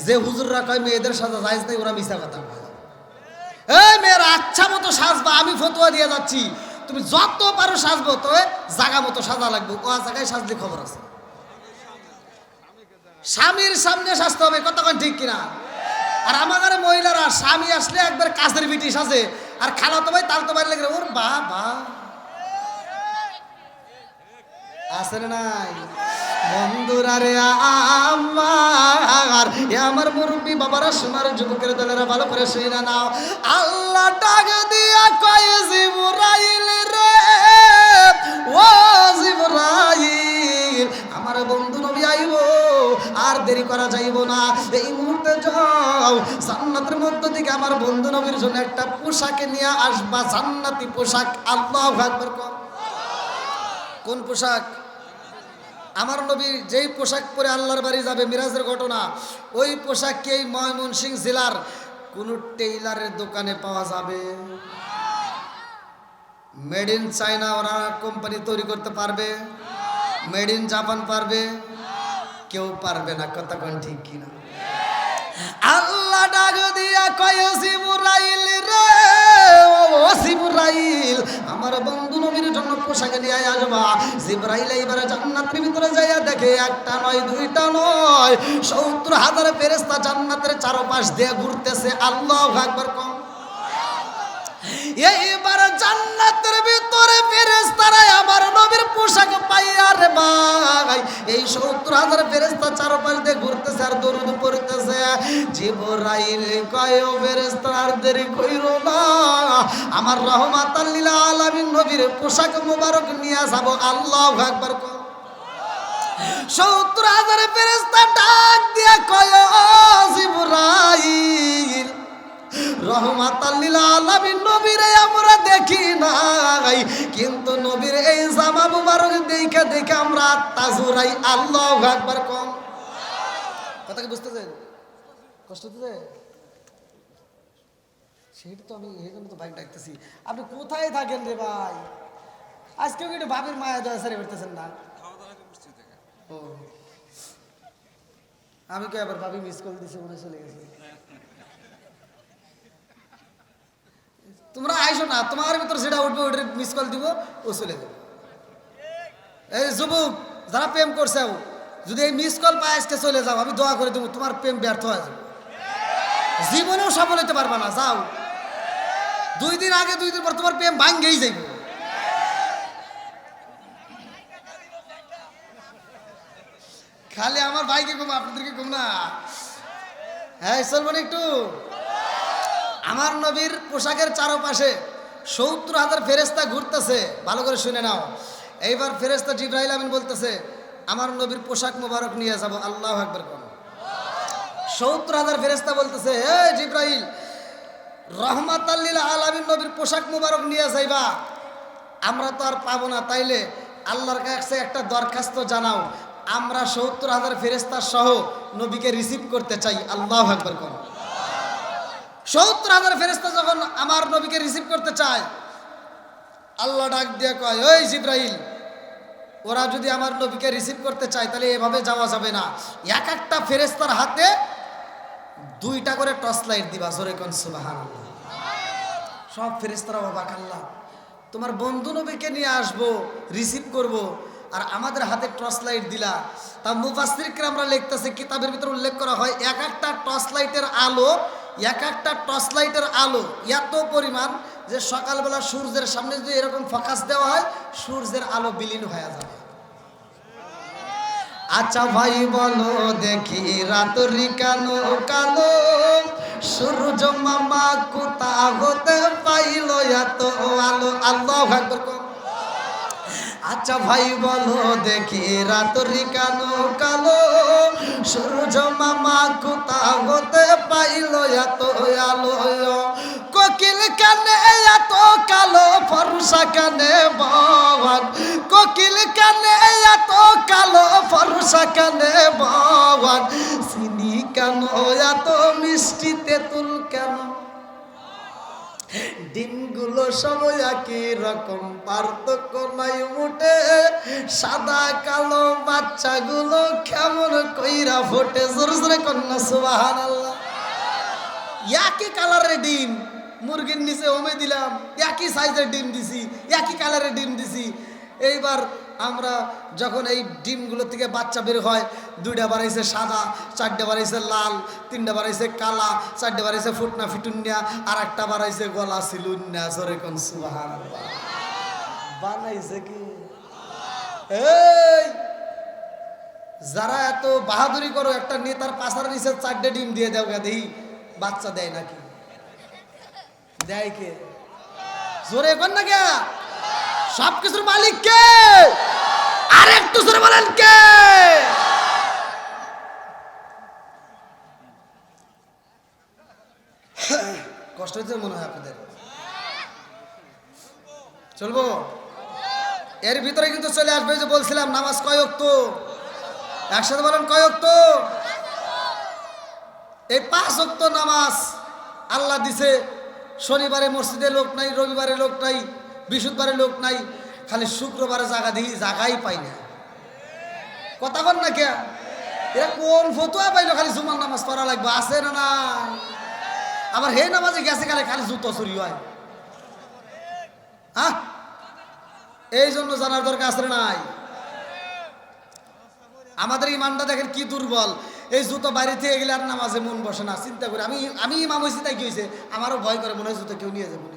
যে হুজুররা কয় মেয়েদের সাজা জায়েজ নেই, ওরা মিছা কথা কয়। এই মেয়েরা আচ্ছা মতো সাজবা, আমি ফতোয়া দিয়ে যাচ্ছি। তুমি যত পারো সাজবো, তবে জায়গা মতো সাজা লাগবে, ও জায়গায় সাজলে খবর আছে। স্বামীর সামনে সাজতে হবে, কতক্ষণ ঠিক কিনা? আর আমাদের মহিলারা স্বামী আসলে একবার কাছের বিটি সাজে, আর খালাতো ভাই তালতো ভাই লেগে ওর বাবা আছে না নাই? বন্ধুরা রে আমার মুরব্বী বাবারা, সোনার যুবকের দলেরা ভালো করে শুনে নাও। আল্লাহ ডাক দিয়া কয় জিবরাইল রে, ও জিবরাইল, আমার বন্ধু নবী আইব, আর দেরি করা যাইব না, এই মুহূর্তে যাও জান্নাতের মধ্য থেকে আমার বন্ধু নবীর জন্য একটা পোশাক নিয়ে আসবা, জান্নাতি পোশাক। আল্লাহু আকবার। কোন পোশাক? আমার নবী যেই পোশাক পরে আল্লাহর বাড়ি যাবে, মিরাজের ঘটনা, ওই পোশাক কি এই ময়মনসিংহ জেলার কোন টেইলারের দোকানে পাওয়া যাবে? মেড ইন চায়না ওরা কোম্পানি তৈরি করতে পারবে? মেড ইন জাপান পারবে? কেউ পারবে না, কথা কোন ঠিক কিনা? আল্লাহ ডাক দিয়া কয় জিবরাইল রে, ও জিবরাইল, আমার বন্ধু নবীর জন্য পোশাক নিয়ে আসবা। জিবরাইল এবারে জান্নাতের ভিতরে যাইয়া দেখে একটা নয়, দুইটা নয়, ৭০,০০০ ফেরেশতা জান্নাতের চারপাশ দিয়ে ঘুরতেছে। আল্লাহু আকবার। কম এইবার জান্নাতের ভিতরে ফেরেশতারা আমার নবীর পোশাক পাইয়া রে ভাই, এই ৭০,০০০ ফেরেশতা চারপাশ দিয়ে ঘুরতেছে আর দরুদ পড়তেছে। জিবরাইল কয় ও ফেরেশতারা আর দেরি কইরো না, আমার রহমাতাল লিল আলামিন নবীর পোশাক মোবারক নিয়ে যাব। আল্লাহু আকবার। ৭০,০০০ ফেরেশতা ডাক দিয়া কয় ও জিবরাইল, রহমাতাল লিল আলামিন নবীরে আমরা দেখি নাই, কিন্তু নবীর এই জামা মুবারক দেখে দেখে আমরা আত্মা জুড়াই। আল্লাহু আকবার। কম কথা কি বুঝতেছেন? কষ্ট হচ্ছে সেটা তো আমি এই জন্য তো বাইক ডাকতেছি। আপনি কোথায় থাকেন রে ভাই? আজকেও কিন্তু বাবির মায়া দয়া সারি করতেছেন না। ও আমি কে আবার ভাবি মিস কল দিছে, মনে চলে গেছে। তোমরা আইসো না, তোমার ভিতর যেটা উঠবে ওটা মিস কল দিব, ও চলে যাবে। এই যুবক যারা প্রেম করছে, যদি এই মিস কল পায় আজকে চলে যাও, আমি দোয়া করে দেবো তোমার প্রেম ব্যর্থ হয়ে যাবে, জীবনেও সফল হতে পারবা না। যাও, 2 দিন আগে 2 দিন পর তোমার প্রেম ভাঙ্গেই যাইব। খালি আমার ভাইকে কম, আপনাদেরকে কম না। হ্যাঁ চলবো না একটু? আমার নবীর পোশাকের চারপাশে ৭০,০০০ ফেরেশতা ঘুরতেছে, ভালো করে শুনে নাও। এইবার ফেরেশতা জিবরাইল আমিন বলতেছে আমার নবীর পোশাক মোবারক নিয়ে যাব। আল্লাহু আকবার। ৭০,০০০ ফেরেশতা বলতেছে হে জিবরাইল, রহমাতাল লিল আলামিন নবীর পোশাক মোবারক নিয়ে যাইবা, আমরা তো আর পাবো না, তাইলে আল্লাহর কাছে একটা দরখাস্ত জানাও, আমরা ৭০,০০০ ফেরেশতা সহ নবীকে রিসিভ করতে চাই। আল্লাহু আকবার। ৭০,০০০ ফেরেশতা যখন আমার নবীকে রিসিভ করতে চায়, আল্লাহ ডাক দিয়ে কয় ওই জিবরাইল, ওরা যদি আমার নবীকে রিসিভ করতে চায় তাহলে এভাবে যাওয়া যাবে না, এক একটা ফেরেশতার হাতে 2টা করে টর্চ লাইট দিবা। জোরে কোন সুবহানাল্লাহ। সব ফেরেশতারা অবাক, আল্লাহ তোমার বন্ধু নবীকে নিয়ে আসবো, রিসিভ করব, আর আমাদের হাতে টর্চ লাইট দিলা। তা মুফাসসির কিরামরা লিখতেছে, কিতাবের ভিতরে উল্লেখ করা হয় এক একটা টর্চ লাইটের আলো, এক একটা টর্চ লাইটের আলো এত পরিমাণ যে সকালবেলা সূর্যের সামনে যদি এরকম ফোকাস দেওয়া হয়, সূর্যের আলো বিলীন হয়ে যাবে। আচ্ছা ভাই বলো দেখি, রাত্রি কেন কালো, সূর্য মামা কোথা হতে পাইল এত আলো। আল্লাহু আকবার। আচ্ছা ভাই বলো দেখি, রাত্রি কেন কালো, সূর্য মামা কোথা হতে পাইল এত আলো, কোকিল কানে এত কালো, ফর্সা কানে বাবান, কোকিল কানে এত কালো, ফর্সা কানে বাবান, চিনি কেন এত মিষ্টি, তেঁতুল কেন, ডিমগুলো সব একই রকম, পার্থক্য নাই মোটে, সাদা কালো বাচ্চাগুলো কেমন কইরা ফোটে। জোরে জোরে কন্যা সুবহানাল্লাহ। একই কালারের ডিম, মুরগির নিচে ওমে দিলাম, একই সাইজের ডিম দিছি, একই কালারের ডিম দিছি। এইবার আমরা যখন এই ডিমগুলো থেকে বাচ্চা বের হয়, 2টা বাড়াইছে সাদা, 4টা বাড়াইছে লাল, 3টা বাড়াইছে কালা, 4টা বাড়াইছে ফুটনা ফিটুন্যা, আর একটা বাড়াইছে গলা সিলুন্যা। জোরে কোন সুবহানাল্লাহ। বানাইছে কি? এই যারা এত বাহাদুরি করো, একটা নেতার পাশার নিচে 4টে ডিম দিয়ে দেও গা, দেখি বাচ্চা দেয় নাকি? দেয় কে? জোরে কোন না কে? সবকিছুর মালিক কে? আর একটু জোরে বলেন কে? কষ্ট হচ্ছে মনে হয় আপনাদের? চলবো? এর ভিতরে কিন্তু চলে আসবে যে বলছিলাম নামাজ কয় ওয়াক্ত? একসাথে বলেন কয় ওয়াক্ত? এই 5 ওয়াক্ত নামাজ আল্লাহ দিছে। শনিবারে মসজিদে লোক নাই, রবিবারে লোক নাই, বৃহস্পতিবারে লোক নাই, খালি শুক্রবারে জায়গা দিই, জায়গাই পাই না। কথা বল না কে? এরা কোন ফতুয়া পাইলো খালি জুমার নামাজ পড়া লাগবে? আছে না না? আবার হে নামাজে গেছে গেলে খালি জুতো চুরি হয়। হ্যাঁ, এই জন্য জানার দরকার আছে নাই? আমাদের ইমানটা দেখেন কি দুর্বল। এই জুতো বাইরে থেকে গেলে আর নামাজে মন বসে না। চিন্তা করি আমি ইমাম হয়েছি, তাই কি হয়েছে? আমারও ভয় করে, মনে হয় জুতো কেউ নিয়ে যাবে।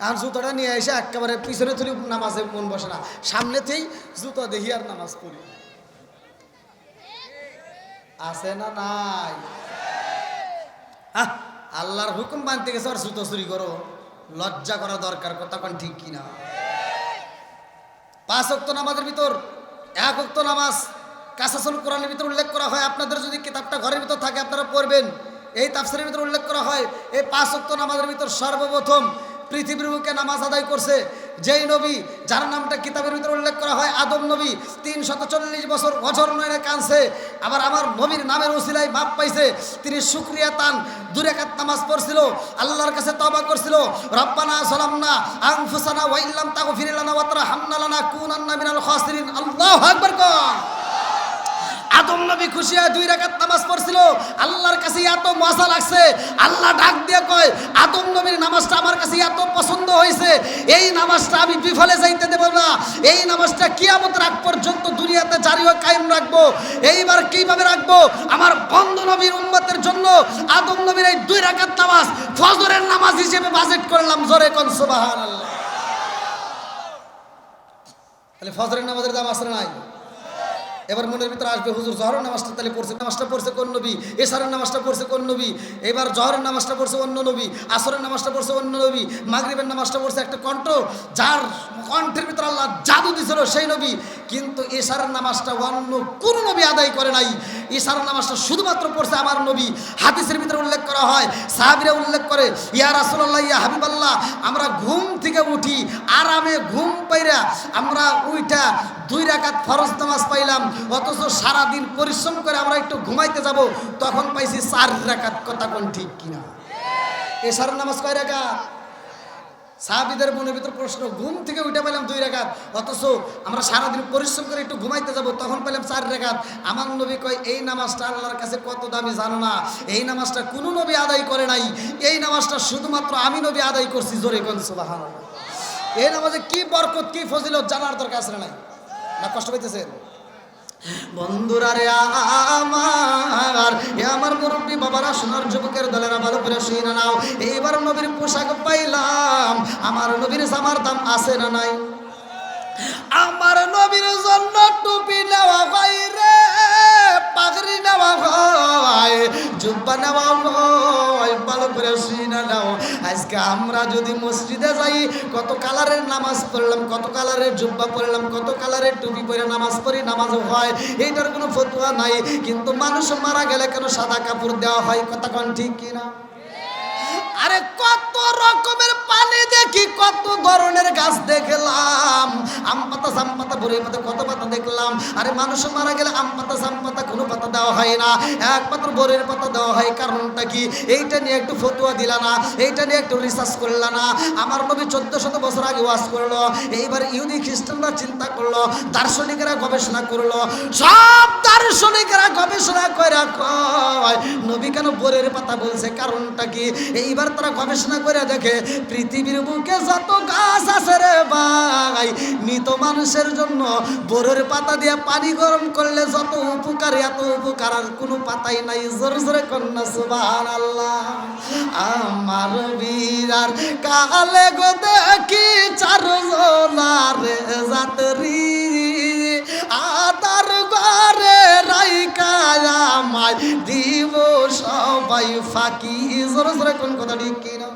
আর জুতোটা নিয়ে এসে একেবারে পিছনে তুলি, নামাজে মন বসে না। সামনেতেই জুতো দেখি আর নামাজ পড়ি। আছে না নাই? আল্লাহর হুকুম মানতে গেছে আর জুতো চুরি করো? লজ্জা করা দরকার। কথা কোন ঠিক কিনা? 5 ওয়াক্ত নামাজের ভিতর 1 ওয়াক্ত নামাজ কাসাসুল কোরআনের ভিতর উল্লেখ করা হয়। আপনাদের যদি কিতাবটা ঘরের ভিতর থাকে আপনারা পড়বেন। এই তাফসীরের ভিতর উল্লেখ করা হয়, এই 5 ওয়াক্ত নামাজের ভিতর সর্বপ্রথম পৃথিবীর বুকে নামাজ আদায় করছে যেই নবী, যার নামটা কিতাবের ভিতরে উল্লেখ করা হয় আদম নবী। 340 বছর অঝর নয়নে কাঁদছে, আবার আমার নবীর নামের ওসিলায় মাপ পাইছে। তিনি শুকরিয়া তান 2 রাকাত নামাজ পড়ছিল, আল্লাহর কাছে তওবা করছিল। রব্বানা যালামনা আনফুসানা ওয়া ইল্লাম তাগফির লানা ওয়া তারহামনা লানাকুনান্না মিনাল খাসিরিন। আল্লাহু আকবার। কোন আদম নবী খুশি হয়ে 2 রাকাত নামাজ পড়ছিল। আল্লাহর কাছে এত মজা লাগছে, আল্লাহ ডাক দিয়ে কয়, আদম নবীর নামাজটা আমার কাছে এত পছন্দ হয়েছে, এই নামাজটা আমি বিফলে যাইতে দেব না। এই নামাজটা কিয়ামতের আগ পর্যন্ত দুনিয়াতে জারি ও কায়েম রাখবো। এইবার কিভাবে রাখবো? আমার বন্ধু নবীর উম্মতের জন্য আদম নবীর এই 2 রাকাত নামাজ ফজরের নামাজ হিসেবে বাজেট করলাম। জোরে কোন সুবহানাল্লাহ। তাহলে ফজরের নামাজের দাম আছে নাই? এবার মনের ভিতরে আসবে, হুজুর জহরের নামাজটা তাহলে পড়ছে, নামাজটা পড়ছে কোন নবী? এশারের নামাজটা পড়ছে কোন নবী? এবার জহরের নামাজটা পড়ছে অন্য নবী, আসরের নামাজটা পড়ছে অন্য নবী, মাগরিবের নামাজটা পড়ছে একটা কণ্ঠ, যার কণ্ঠের ভিতরে আল্লাহ জাদু দিয়েছিল সেই নবী। কিন্তু এশারের নামাজটা অন্য কোন নবী আদায় করে নাই। এশারের নামাজটা শুধুমাত্র পড়ছে আমার নবী। হাদিসের ভিতরে উল্লেখ করা হয়, সাহাবীরা উল্লেখ করে, ইয়া রাসূলুল্লাহ, ইয়া হাবিবাল্লাহ, আমরা ঘুম থেকে উঠি, আরামে ঘুম পাইরা আমরা উইটা 2 রাকাত ফরজ নামাজ পাইলাম, অথচ সারাদিন পরিশ্রম করে আমরা একটু ঘুমাইতে যাব, তখন পাইছি 4 রাকাত। কথা কোন ঠিক কিনা? এশারের নামাজ কয় রাকাত? সাহাবীদের মনের ভিতর প্রশ্ন, ঘুম থেকে উঠে পেলাম 2 রাকাত, অথচ আমরা সারাদিন পরিশ্রম করে একটু ঘুমাইতে যাব, তখন পেলাম 4 রাকাত। আমার নবী কয়, এই নামাজটা আল্লাহর কাছে কত দামি জানো না? এই নামাজটা কোনো নবী আদায় করে নাই, এই নামাজটা শুধুমাত্র আমি নবী আদায় করছি। জোরে কোন সুবহানাল্লাহ। এই নামাজে কি বরকত, কি ফজিলত জানার দরকার আছে নাই? না কষ্ট পাইতেছেন? বন্ধুরা রে আমার, এ আমার মুরব্বী বাবারা, সোনার যুবকের দলেরা, ভালো করে শুনে নাও। এইবার নবীর পোশাক পাইলাম, আমার নবীর জামার দাম আছে না নাই? আমার নবীর জন্য টুপি নেওয়া হয় রে, পাগড়ি নেওয়া হয়, জুব্বা নেওয়া হয়, ভালো করে শুনে নাও। আজকে আমরা যদি মসজিদে যাই, কত কালারের নামাজ পড়লাম, কত কালারের জুব্বা পড়লাম, কত কালারের টুপি পরে নামাজ পড়ি, নামাজও হয়, এইটার কোনো ফতোয়া নাই। কিন্তু মানুষ মারা গেলে কেন সাদা কাপড় দেওয়া হয়? কথা কোন ঠিক কিনা? আরে কত রকমের পানি দেখি, কত ধরনের গাছ দেখলাম, আম পাতা জাম পাতা বড়ই পাতা কত পাতা দেখলাম। আরে মানুষ মারা গেলে আম পাতা জাম পাতা কোনো পাতা দেওয়া হয় না, একমাত্র বড়ির পাতা দেওয়া হয়। কারণটা কি? এইটা নিয়ে একটু ফতুয়া দিলা না, এইটা নিয়ে একটু রিসার্চ করলা না। আমার নবী 1400 বছর আগে ওয়াজ করলো, এইবার ইহুদি খ্রিস্টানরা চিন্তা করলো, দার্শনিকেরা গবেষণা করলো, সব দার্শনিকেরা গবেষণা করে কয় নবী কেন বরের পাতা বলছে, কারণটা কি? এইবার তারা গবেষণা করে দেখে পৃথিবীর বুকে যত গাছ আছে রে ভাই, মৃত মানুষের জন্য বরের পাতা দিয়ে পানি গরম করলে যত উপকার, এত উপকার আর কোনো পাতাই নাই। জোরে জোরে কন্যা সুবহানাল্লাহ। আমার বীরার কালে গো দেখি চারজনার যাত্রী, আদার ঘরে রাইকা আমায় দিব সবাই ফাঁকি। জোরে জোরে কোন কথা ঠিক কিনা?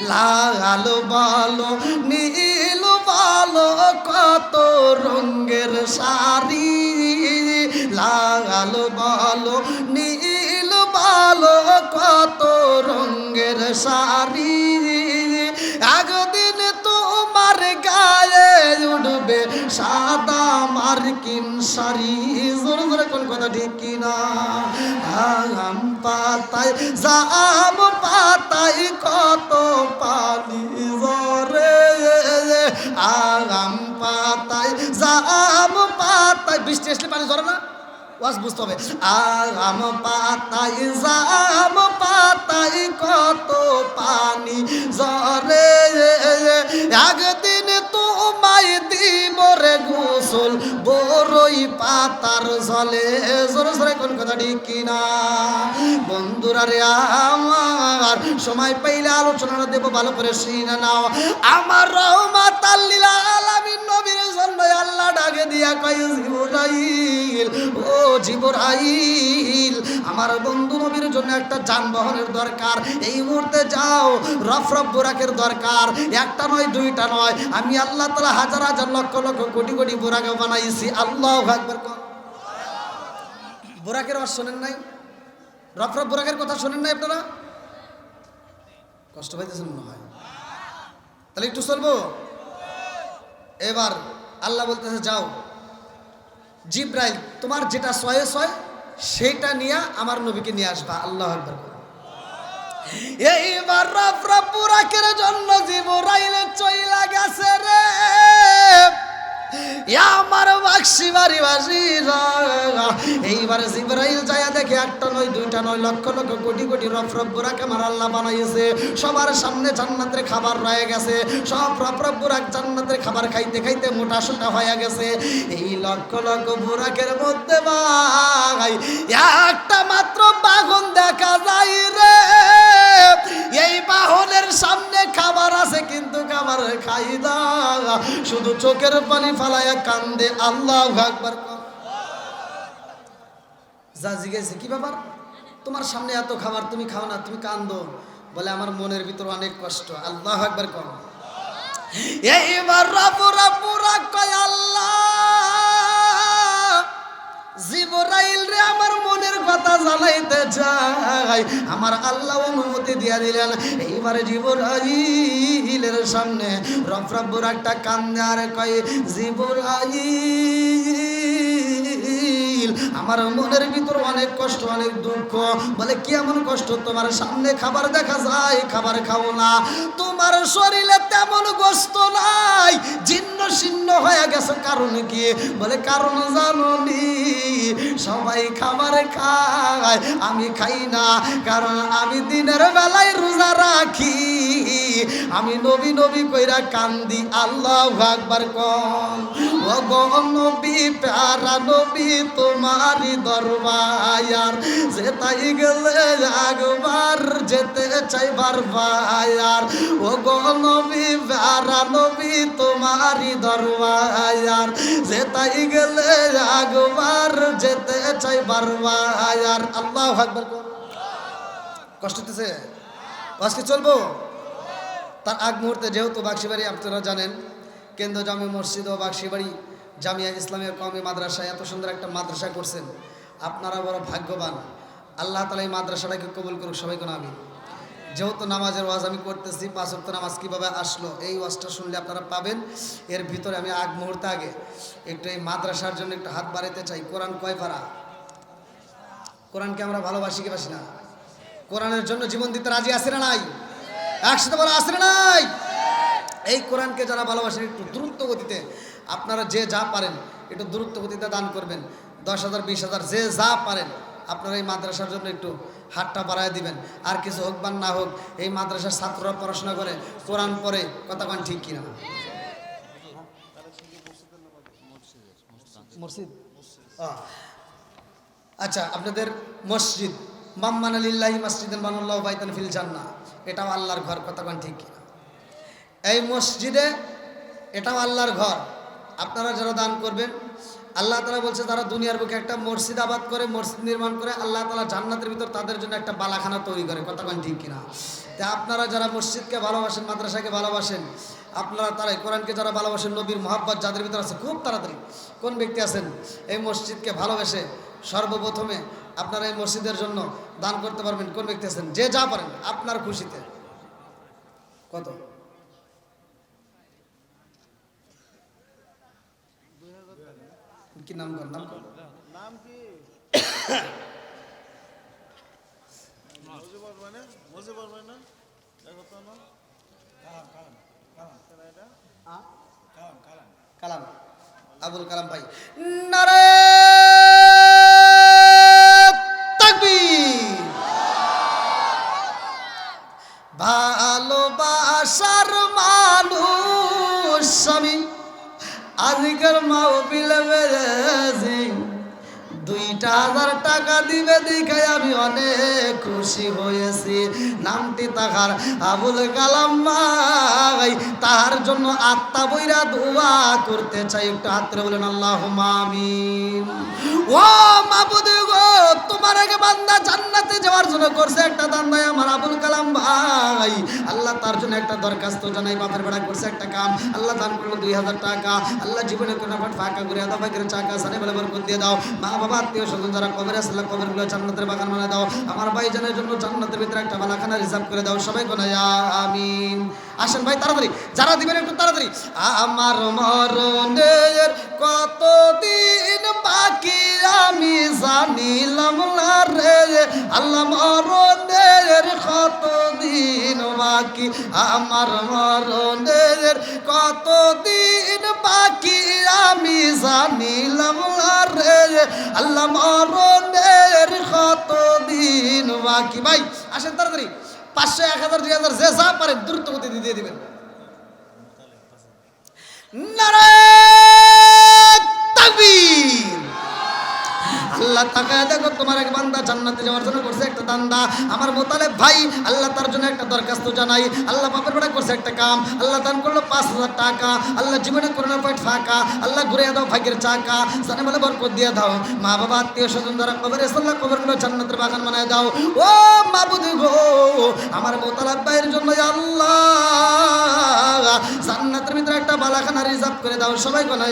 লাল বলো নীল বলো কত রঙের শাড়ি, লাল বলো নীল বলো কত রঙের শাড়ি, একদিন তোমার গায়ে উঠবে সাদা মার্কিন শাড়ি। জোরে জোরে কোন কথা ঠিক কিনা? আম পাতায় জাম পাতায় কত পানি ঝরে, আম পাতায় জাম পাতায়, বৃষ্টি আসলে পানি ঝরে না, ওয়াজ বুঝতে হবে। আম পাতায় জাম পাতায় কত পানি ঝরে, একদিন তোমায় দিব রে গোসল বড়ই পাতার জলে। জোরে জোরে কোন কথা ঠিক কিনা? বন্ধুরা রে আমার, সময় পাইলে আলোচনা দেব, ভালো করে শুনে নাও। আমার রহমাতাল লিল আলামিন নবীর জন্য আল্লাহ ডাকে দিয়া কয় জিবরাইল, ও জিবরাইল, আমার বন্ধু নবীর জন্য একটা যানবাহনের দরকার, এই মুহূর্তে যাও, রফরফ বুরাকের দরকার, একটা নয় দুইটা নয়, আমি আল্লাহ তাআলা হাজার হাজার লক্ষ লক্ষ কোটি কোটি বুরাক বানাইছি। আল্লাহু আকবার। বুরাকের আওয়াজ শোনেন নাই? রফরফ বুরাকের কথা শোনেন নাই আপনারা? কষ্ট পাইতেছেন মনে হয়, তাহলে একটু চলবো। এবার আল্লাহ বলতেছে যাও জিব্রাইল, তোমার যেটা ছয়ে ছয় সেটা নিয়ে আমার নবীকে নিয়ে আসবা। আল্লাহু আকবার। এইবার রফরফ বুরাকের জন্য জিব্রাইল চইলা গেছে রে, আমার বাক্সি বাড়ি বাসিরা। এইবার জিবরাইল যায়া দেখে একটা নয় দুইটা নয়, লক্ষ লক্ষ কোটি কোটি রফরফ বুরাক আমার আল্লাহ বানাইছে। সবার সামনে জান্নাতের খাবার রয়ে গেছে, সব রফরফ বুরাক জান্নাতের খাবার খাইতে খাইতে মোটা সোটা হয়ে গেছে। এই লক্ষ লক্ষ বুরাকের মধ্যে ভাই একটা মাত্র বাহন দেখা যায় রে, এই বাহনের সামনে খাবার আছে কিন্তু খাবার খাই না, শুধু চোখের পানি ফালায়া কান্দে। আল্লাহু আকবার। যা জিজ্ঞেস কি ব্যাপার, তোমার সামনে এত খাবার তুমি খাও না, তুমি কান্দো? বলে আমার মনের ভিতর অনেক কষ্ট। আল্লাহু আকবার কর। এইবার রব্বুরা কয় আল্লাহ, জিবরাইল রে আমার মনের কথা জানাইতে চাই। আমার আল্লাহ অনুমতি দিয়া দিলেন। এইবারে জিবরাইলের সামনে রফরফ বুরাকটা কান্দে আর কয় জিবরাইল, আমার মনের ভিতর অনেক কষ্ট অনেক দুঃখ। বলে কি এমন কষ্ট? তোমার সামনে খাবার দেখা যায় খাবার খাও না, তোমার শরীরে তেমন গোস্ত নাই, জীর্ণ শীর্ণ হয়ে গেছে, কারণ কি? বলে কারণ জানোনি, সবাই খাবার খায় আমি খাই না, কারণ আমি দিনের বেলায় রোজা রাখি, আমি নবী নবী কইরা কান্দি। আল্লাহু আকবার কোন। ও গো নবী প্যারা নবী তোমারই দরবার, যেতাই গেলে একবার যেতে চাই বারবার। ও গো নবী প্যারা নবী তোমারই দরবার, যেতাই গেলে একবার যেতে চাই বারবার। আল্লাহু আকবার। কষ্ট হতেছে? আজকে চলবো। তার আগ মুহূর্তে যেহেতু বাক্সিবাড়ি আপনারা জানেন কেন্দ্র জামে মসজিদ ও বাক্সিবাড়ি জামিয়া ইসলামিয়া কওমি মাদ্রাসায় এত সুন্দর একটা মাদ্রাসা করছেন, আপনারা বড় ভাগ্যবান। আল্লাহ তাআলা এই মাদ্রাসাটাকে কবুল করুক, সবাই কোন আমিন। যেহেতু নামাজের ওয়াজ আমি করতেছি, 5 ওয়াক্ত নামাজ কীভাবে আসলো এই ওয়াজটা শুনলে আপনারা পাবেন। এর ভিতরে আমি মুহূর্তে আগে একটু এই মাদ্রাসার জন্য একটু হাত বাড়াতে চাই। কোরআন কয় পারা? কোরআনকে আমরা ভালোবাসি কি বাসি না? কোরআনের জন্য জীবন দিতে রাজি আছে না নাই? একসাথে বলা আছে না নাই? এই কোরআনকে যারা ভালোবাসেন একটু দ্রুত গতিতে আপনারা যে যা পারেন একটু দ্রুত গতিতে দান করবেন। 10,000 20,000 যে যা পারেন আপনারা এই মাদ্রাসার জন্য একটু হাতটা বাড়ায় দিবেন। আর কিছু হোক বা না হোক, এই মাদ্রাসার ছাত্ররা পড়াশোনা করে, কোরআন পড়ে, কথা কন ঠিক কিনা? মসজিদ, আচ্ছা, আপনাদের মসজিদ মাম্মান লিল্লাহি মাসজিদান বানাল্লাহু বাইতান ফিল জান্নাহ, এটাও আল্লাহর ঘর, কথা কন ঠিক কিনা? এই মসজিদে এটাও আল্লাহর ঘর। আপনারা যারা দান করবেন, আল্লাহ তাআলা বলছে তারা দুনিয়ার বুকে একটা মসজিদ আবাদ করে, মসজিদ নির্মাণ করে, আল্লাহ তাআলা জান্নাতের ভিতর তাদের জন্য একটা বালাখানা তৈরি করে, কথা কন ঠিক কিনা? তা আপনারা যারা মসজিদকে ভালোবাসেন, মাদ্রাসাকে ভালোবাসেন, আপনারা তারাই কোরআনকে যারা ভালোবাসেন, নবীর মহব্বত যাদের ভিতর আছে, খুব তাড়াতাড়ি কোন ব্যক্তি আছেন এই মসজিদকে ভালোবেসে সর্বপ্রথমে আপনারা এই মসজিদের জন্য দান করতে পারবেন? কোন ব্যক্তি আছেন? যে যা পারেন আপনার খুশিতে। কত? কি নাম কর? নাম কর, নাম কি? কালাম, আবুল কালাম ভাই। নারে তাকবীর। ভালোবাসার মানুষ আমি আজকের মাহফিলে বেজেছি, 2,000 টাকা দিবে দেখে আমি অনেক খুশি হয়েছি। নামটি তাহার আবুল কালাম ভাই, তাহার জন্য আত্মা বইরা দোয়া করতে চাই। একটু হাতরে বলেন আল্লাহুম্মা আমিন। ও মাবুদ গো, তোমার আগে বান্দা জান্নাতে যাওয়ার জন্য করছে একটা দান ভাই আমার আবুল কালাম ভাই, আল্লাহ তার জন্য একটা দরখাস্ত জানাই। বাপের বেড়া করছে একটা কাম, আল্লাহ দান করলো 2,000 টাকা। আল্লাহ জীবনে কোনো ফাঁকা করে আদা ফাঁকের চাকা সানে বলে বরকত দিয়ে দাও। মা বাবা আত্মীয় স্বজন যারা কবরে আছে, কবরগুলো জান্নাতের বাগান বানায় দাও। আমার ভাইজানের জন্য জান্নাতের ভিতরে একটা বালাখানা রিজার্ভ করে দাও। সবাই কোন আমিন। আসেন ভাই তাড়াতাড়ি, যারা দিবেন একটু তাড়াতাড়ি। আমার মরণের কতদিন বাকি আমি জানিলাম না রে, আল্লাহ মরণের কতদিন বাকি, আমার মরণের কতদিন বাকি আমি জানিলাম না রে, আল্লাহ মরণের কতদিন বাকি। ভাই আসেন তাড়াতাড়ি, 500 1000 2000 যে যা পারেন দ্রুত গতিতে দিয়ে দিবেন। নারে তাকবীর। আল্লাহ তাকায় দেখো, তোমার এক বান্দা জান্নাতে যাওয়ার জন্য করছে একটা দান্দা। আমার মোতালেব ভাই, আল্লাহ তার জন্য একটা দরখাস্ত জানাই। আল্লাহ বাপের বেড়া করছে একটা কাম, আল্লাহ দান করলো 5,000 টাকা। আল্লাহ জীবনে করোনা পয়েন্ট ফাঁকা, আল্লাহ ঘুরে দাও ভাগ্যের চাকা, জানে বলে বরকত দিয়ে দাও। মা বাবা আত্মীয় স্বজন যারা কবরে আছে, আল্লাহ কবরগুলো জান্নাতের বাগান বানায় দাও। ও মাবুদ গো, আমার মোতালেব ভাইয়ের জন্য আল্লাহ জান্নাতের ভিতরে একটা বালাখানা রিজার্ভ করে দাও। সবাই বলে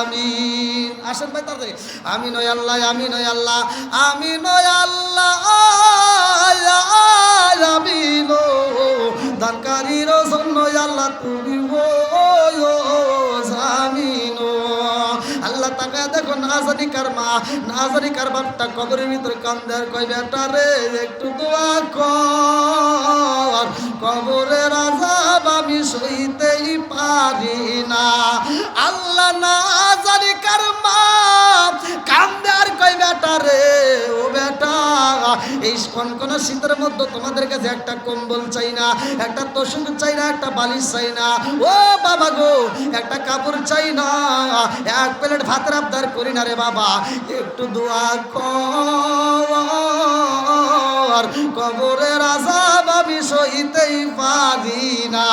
আমিন। আসেন ভাই তাড়াতাড়ি। আমিন ওয়া আল্লাহ, আমিন ওয়া আল্লাহ, আমিন ওয়া আল্লাহ, আমিন। দানকারীর জন্য আল্লাহ তুমি আমিন। আল্লাহ তাকায় দেখো, না জানি কার মা, না জানি কার বাপটা কবরের ভিতরে কান্দে আর কই বেটা রে একটু দোয়া কর, কবরের আযাব আমি সইতেই পারি না। আল্লাহ না জানি কার মা কান্দে আর কই বেটা রে, ও বেটা এই কোন শীতের মধ্যে তোমাদের কাছে একটা কম্বল চাই না, একটা তোষক চাই না, একটা বালিশ চাই না, ও বাবা গো একটা কাপড় চাই না, এক প্লেট ভাতের আবদার করি না রে বাবা, একটু দোয়া কর, কবরের আযাব আমি সইতেই পারি না।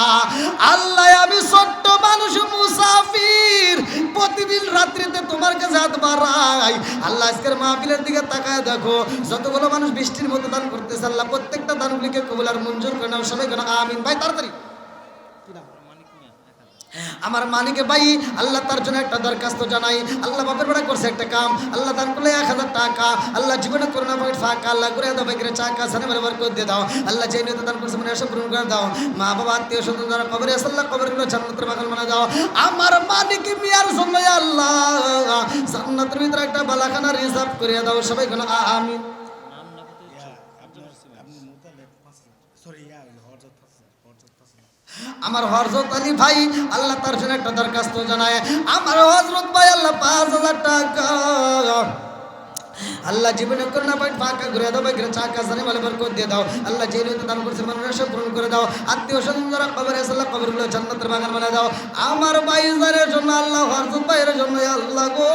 আল্লাহ আমি ছোট্ট মানুষ মুসাফির, প্রতিদিন রাত্রিতে তোমার কাছে হাত বাড়াই। আল্লাহ আজকের মাহফিলের দিকে তাকায় দেখো, যতগুলো মানুষ বৃষ্টির মতো দান করতেছে, আল্লাহ প্রত্যেকটা দানগুলিকে কবুল আর মঞ্জুর করে নাও। সবাই কেন আমিন। ভাই তাড়াতাড়ি আমার মালিকে ভাই আল্লাহ তার জন্য একটা দরখাস্ত জানাই। আল্লাহ বাপের বেড়া করছে একটা কাম, আল্লাহ দান করলে 1000 টাকা, আল্লাহ জীবনে করোনা পয়েন্ট ফাঁকা, আল্লাহ করে দাও বাইকের চাকা সানে বরাবর করে দিয়ে দাও। আল্লাহ যে নিয়ত দান করছে মনে আশা পূরণ করে দাও। মা বাবা আত্মীয় স্বজন যারা কবরে আছে আল্লাহ কবরগুলো জান্নাতের বাগান বানায় দাও। আমার মালিক মিয়ার জন্য আল্লাহ জান্নাতের ভিতরে একটা বালাখানা রিজার্ভ করে দাও। সবাই কোনো আমিন। আমার হযরত আলী ভাই আল্লাহ তার জন্য একটা দরখাস্ত জানায়। আমার হযরত ভাই আল্লাহ 5000 টাকা, আল্লাহ জীবনে করোনা পয়েন্ট ফাঁকা ঘুরে দাও, বাইকের চাকা জানি বলে বরকত দিয়ে দাও। আল্লাহ যে নিয়ত দান করছে মনের আশা পূরণ করে দাও। আত্মীয় স্বজন যারা কবরে আছে আল্লাহ কবরগুলো জান্নাতের বাগান বানায় দাও। আমার ভাইজানের জন্য আল্লাহ হযরত ভাইয়ের জন্য আল্লাহ গো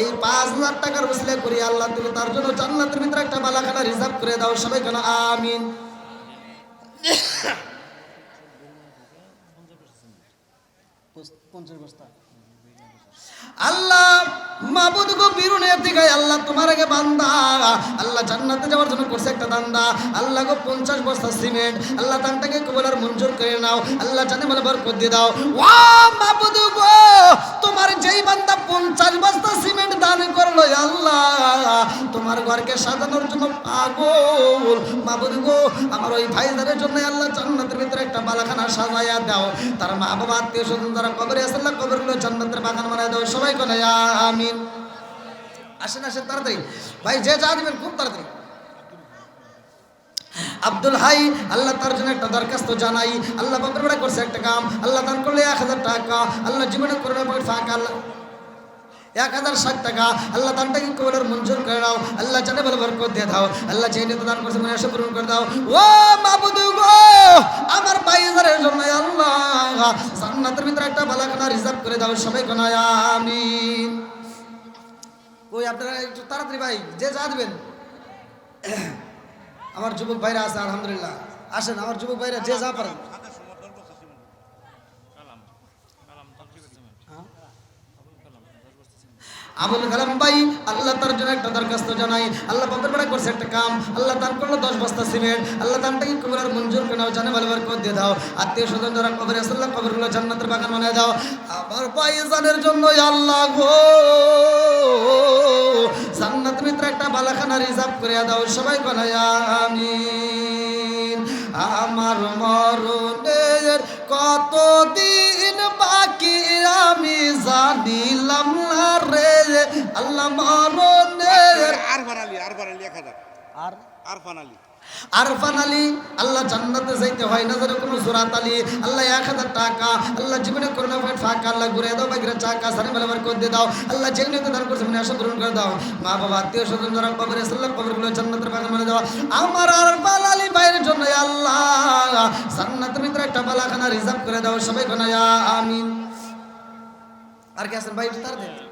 এই 5000 টাকার ওসিলা করি আল্লাহ তুমি তার জন্য জান্নাতের ভিতরে একটা বালাখানা রিজার্ভ করে দাও। সবাই কেন আমিন। আল্লাহ মাবুদ গো বিরুনে থেকে আল্লাহ তোমার আগে বান্দা আল্লাহ জান্নাতে যাওয়ার জন্য করছে একটা দান্দা। আল্লাহ গো 50 বস্তা সিমেন্ট আল্লাহ দানটাকে কবুল আর মঞ্জুর করে নাও। আল্লাহ জানে বলে বরকত দিয়ে দাও। ও মাবুদ গো তোমার যেই বান্দা 50 বস্তা সিমেন্ট দান করলো আল্লাহ তোমার ঘরকে সাজানোর জন্য পাগল। মাবুদ গো আমার ওই ভাইজানের জন্য আল্লাহ জান্নাতের ভিতরে একটা বালাখানা সাজায়া দাও। তার মা বাবা আত্মীয় স্বজন যারা কবরে আছে আল্লাহ কবরগুলো জান্নাতের বাগান বানায় দাও। সবাই কোনে আমিন। আসেন আসেন তাড়াতাড়ি ভাই, যে যা দিবেন খুব তাড়াতাড়ি। আব্দুল হাই আল্লাহ তার জন্য একটা দরখাস্ত জানাই। আল্লাহ বাপের বেড়া করছে একটা কাম, আল্লাহ দান করলে 1000 টাকা, আল্লাহ জীবনে করোনা পয়েন্ট ফাঁকা, আল্লাহ 1060 টাকা, আল্লাহ দানটাকে কবুল আর মঞ্জুর করে দাও। আল্লাহ জানে বলে বরকত দিয়ে দাও। আল্লাহ যে নিয়ত দান করছে মনে আশা পূরণ করে দাও। ও মাবুদ গো আমার ভাইজানের জন্য আল্লাহ জান্নাতের ভিতরে একটা বালাখানা রিজার্ভ করে দাও। সবাই কোন আমিন। ওই আপনারা একটু তাড়াতাড়ি ভাই, যে যা দিবেন। আমার যুবক ভাইরা আছে আলহামদুলিল্লাহ, আসেন আমার যুবক ভাইরা যে যা পারেন। আবুল কালাম ভাই আল্লাহ তার জন্য একটা দরখাস্ত জানাই। আল্লাহ বাপের বেড়া করছে একটা কাম, আল্লাহ দান করলো 10 বস্তা সিমেন্ট, আল্লাহ দানটাকে কবুল আর মঞ্জুর করে নাও। জানে বলে বরকত দিয়ে দাও। আত্মীয় স্বজন যারা কবরে আছে আল্লাহ কবরগুলো জান্নাতের বাগান বানায় দাও। আমার ভাইজানের জন্য আল্লাহ গো জান্নাতের ভিতরে একটা বালাখানা রিজার্ভ করে দাও। সবাই বলে আমিন। আমার মরণের কতদিন বাকি আমি জানিলাম না রে আল্লাহ মরণের। আরফান আলী আল্লাহ জান্নাতে যাইতে হয় না যেন কোনো সুরাত আলী আল্লাহ 1000 টাকা, আল্লাহ জীবনে করোনা পয়েন্ট ফাঁকা, আল্লাহ ঘুরে দাও বাইকের চাকা সারি বলে বরকত দিয়ে দাও। আল্লাহ যে নিয়ত দান করছে মনে আশা পূরণ করে দাও। মা বাবা আত্মীয় স্বজন যারা কবরে আছে আল্লাহ কবরগুলো জান্নাতের বাগান বানিয়ে দাও। আমার আরফান আলী ভাইয়ের জন্য আল্লাহ জান্নাতের ভিতরে একটা বালাখানা রিজার্ভ করে দাও। সবাই কোন আমিন। আর কি আছেন ভাই একটু তাড়াতাড়ি।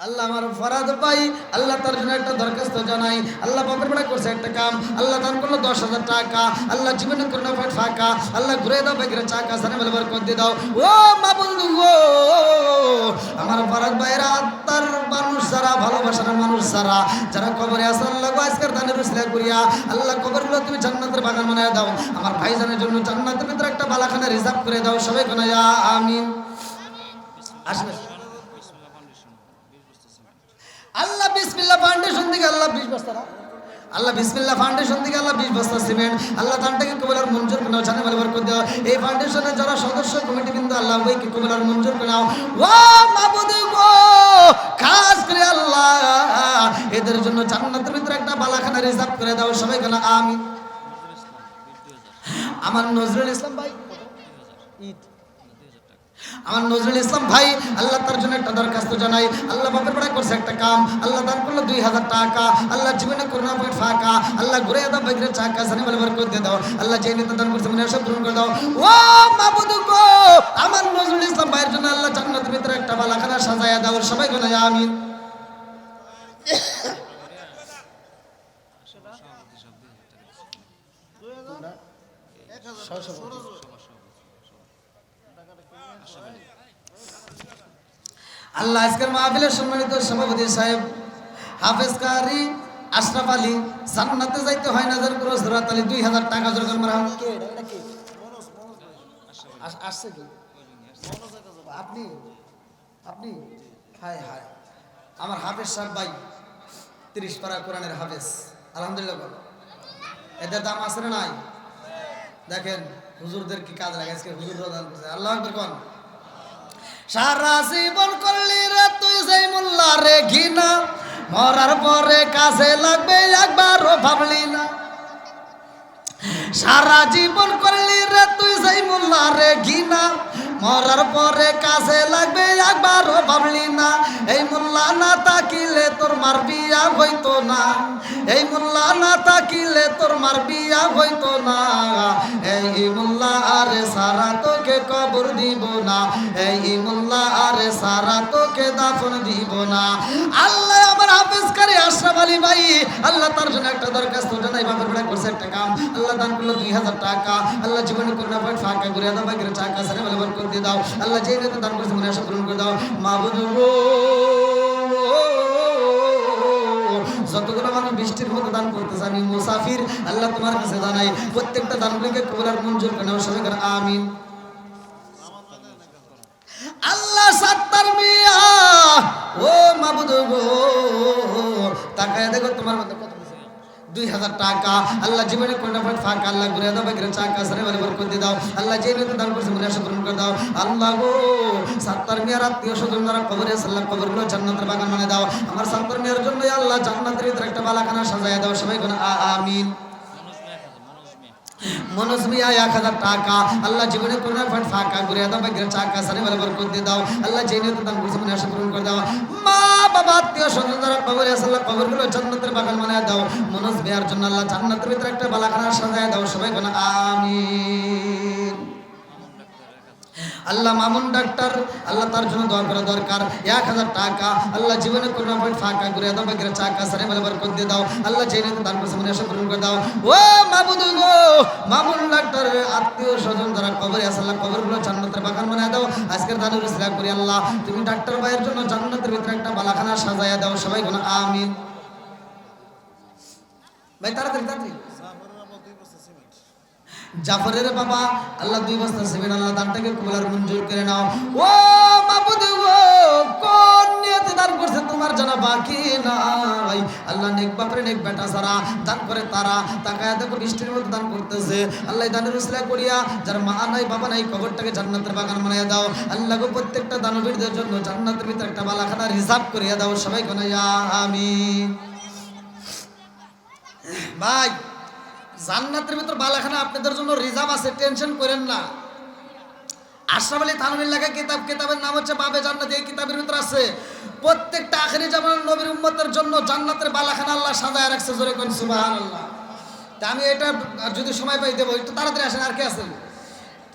আল্লাহ আমার ফরাদ ভাই আল্লাহ তার জন্য একটা দরখাস্ত জানাই। আল্লাহ বাপের বেড়া করছে একটা কাম, আল্লাহ দান করলো 10,000 টাকা, আল্লাহ জীবনে করোনা পয়েন্ট ফাঁকা, আল্লাহ ঘুরে দাও বাইকের চাকা সানে বলে বরকত দিয়ে দাও। ও মাবুদ গো আমার ফরাদ ভাইয়েরা আত্মার মানুষ যারা, ভালোবাসার মানুষ যারা, যারা কবরে আছে আল্লাহ আজকের দানের উসিলা করিয়া আল্লাহ কবরগুলো তুমি জান্নাতের বাগান বানায় দাও। আমার ভাইজানের জন্য জান্নাতের ভিতরে একটা বালাখানা রিজার্ভ করে দাও। সবাই কোন আমিন। আসেন আল্লাহ বিসমিল্লাহ ফাউন্ডেশন থেকে আল্লাহ 20 বস্তা, আল্লাহ বিসমিল্লাহ ফাউন্ডেশন থেকে আল্লাহ 20 বস্তা সিমেন্ট, আল্লাহ দানটাকে কবুল আর মঞ্জুর করে নাও। জানে বলে বরকত দাও। এই ফাউন্ডেশনের যারা সদস্য কমিটি কিন্তু আল্লাহ ওইকে কবুল আর মঞ্জুর করে নাও। ও মাবুদ গো খাস করে আল্লাহ এদের জন্য জান্নাতের ভিতরে একটা বালাখানা রিজার্ভ করে দাও। সবাই কেন আমিন। আমার নজরুল ইসলাম ভাই আমার নজরুল ইসলাম ভাই আল্লাহ তার জন্য একটা দরখাস্ত জানাই। আল্লাহ বাপের বেড়া করছে একটা কাম, আল্লাহ দান করলো 2000 টাকা, আল্লাহ জীবনে করোনা পয়েন্ট ফাঁকা, আল্লাহ ঘুরে দাও বাইকের চাকা সানি বলে বরকত দিয়ে দাও। আল্লাহ যে নিয়ত দান করছে মনে আশা পূরণ করে দাও। ও মাবুদ গো আমার নজরুল ইসলাম ভাইয়ের জন্য আল্লাহ জান্নাতের ভিতরে একটা বালাখানা সাজায়া দাও। সবাই বলে আমিন। আল্লাহ আজকের মাহফিলের সম্মানিত সভাপতি সাহেব হাফেজ কারি আশরাফ আলী জান্নাতে যাইতে হয় না যার কোনো জোরাত আলী 2000 টাকা জোর মারা কে এটা কি আসছে কি আপনি আপনি হায় হায় আমার হাফেজ সাহেব ভাই 30 পারা কোরআনের হাফেজ আলহামদুলিল্লাহ বল এদের দাম আছে না নাই দেখেন হুজুরদের কি কাজ লাগে আজকে হুজুররা দান করছে আল্লাহু আকবার কোন সারা জীবন করলি রে তুই যেই মোল্লা রে ঘিনা মরার পরে কাজে লাগবে একবারও ভাবলি না সারা জীবন করলি রে তুই যেই মোল্লা রে ঘিনা মরার পরে কাজে লাগবে একবারও ভাবলি না এই মোল্লা না তাকিলে তোর মার বিয়া হইতো না এই মোল্লা না তাকিলে তোর মার বিয়া হইতো না এই মোল্লা আরে সারা তোকে কবর দিব না এই মোল্লা আরে সারা তোকে দাফন দিব না আল্লাহ আমার হাফেজ করে আশরাফ আলী ভাই আল্লাহ তার জন্য একটা দরখাস্ত জানাই বাপের বেড়া করছে একটা কাম আল্লাহ দান করলো 2000 টাকা আল্লাহ জীবনে করোনা পয়েন্ট ফাঁকা করে দাও বাকির টাকা সারে বলে বরকত দিয়ে দাও আল্লাহ যেই নেতা দান করছে মনে আশা পূরণ করে দাও মাবুদ গো যতগুলো মানুষ বৃষ্টির মতো দান করতেছে আমি মুসাফির আল্লাহ তোমার কাছে জানাই প্রত্যেকটা দানগুলোকে কবুল আর মঞ্জুর করে নাও সবাই করে আমিন আল্লাহ সাত্তার মিয়া ও মাবুদ গো তাকায় দেখো তোমার মধ্যে কত 2000 টাকা আল্লাহ জীবনে কোনটা ফাঁকা আল্লাহ ঘুরে দাও বাকির টাকা সারে বলে বরকত দিয়ে দাও আল্লাহ যেই নেতা দান করছে মনে আশা পূরণ করে দাও আল্লাহ গো সাত্তার মিয়ার আত্মীয় স্বজন যারা কবরে সাল্লাম কবরগুলো জান্নাতের বাগান বানিয়ে দাও আমার সাত্তার মিয়ার জন্য আল্লাহ জান্নাতের ভিতরে একটা বালাখানা সাজায় দাও সবাই কোন আমিন মনোজ মিয়া 1000 টাকা আল্লাহ জীবনে কোরআন ফাট ফাঁকা ঘুরে দাও বাকির টাকা সারে বলে বরকত দিয়ে দাও আল্লাহ যেই নেতা দান করছে মনে আশা পূরণ করে দাও মা বাবা আত্মীয় স্বজন যারা কবরে আল্লাহ কবরগুলো জান্নাতের বাগান বানিয়ে দাও মনোজ মিয়ার জন্য আল্লাহ জান্নাতের ভিতরে একটা বালাখানা সাজায় দাও সবাই কোন আমিন আল্লাহ মামুন ডাক্তার আল্লাহ তার জন্য দোয়া করা দরকার 1000 টাকা আল্লাহ জীবনে কোরআন পয়েন্ট ফাঁকা ঘুরে দাও বাকির টাকা সারে বলে বরকত দিয়ে দাও আল্লাহ যেই নেতা দান করছে মনে আশা পূরণ করে দাও ও মাবুদ গো মামুন ডাক্তার আত্মীয় স্বজন যারা কবরে আছে আল্লাহ কবরগুলো জান্নাতের বাগান বানিয়ে দাও আজকের দানের উসিলা করি আল্লাহ তুমি ডাক্তার ভাইয়ের জন্য জান্নাতের ভিতরে একটা বালাখানা সাজায়া দাও সবাই কোন আমিন ভাই তাড়াতাড়ি তাড়াতাড়ি জাফরের বাবা আল্লাহ 2 বস্তা সিমেন্ট আল্লাহ দানটাকে কবুল আর মঞ্জুর করে নাও ও মাবুদ গো কোন নিয়তে দান করছে তোমার জানা বাকি নাই আল্লাহ নেক বাপরে নেক বেটা সারা দান করে তারা তাকায় দেখো বৃষ্টির মতো দান করতেছে আল্লাহ দানের উসিলা করিয়া যার মা নাই বাবা নাই কবরটাকে জান্নাতের বাগান বানাইয়া দাও আল্লাহ গো প্রত্যেকটা দানবীরদের জন্য জান্নাতের ভিতরে একটা বালাখানা রিজার্ভ করিয়া দাও সবাই কোন আমিন ভাই জান্নাতের ভিতর বালাখানা আপনাদের জন্য রিজার্ভ আছে টেনশন করেন না আশরাফ আলী থানভীর লেখা কিতাবের নাম হচ্ছে বাবে জান্নাত এই কিতাবের ভিতর আছে প্রত্যেকটা আখিরি জামানার নবীর উম্মতের জন্য জান্নাতের বালাখানা আল্লাহ সাজায় রাখছে জোরে কোন সুবহানাল্লাহ তা আমি এটা যদি সময় পাই দেবো একটু তাড়াতাড়ি আসেন আর কে আছেন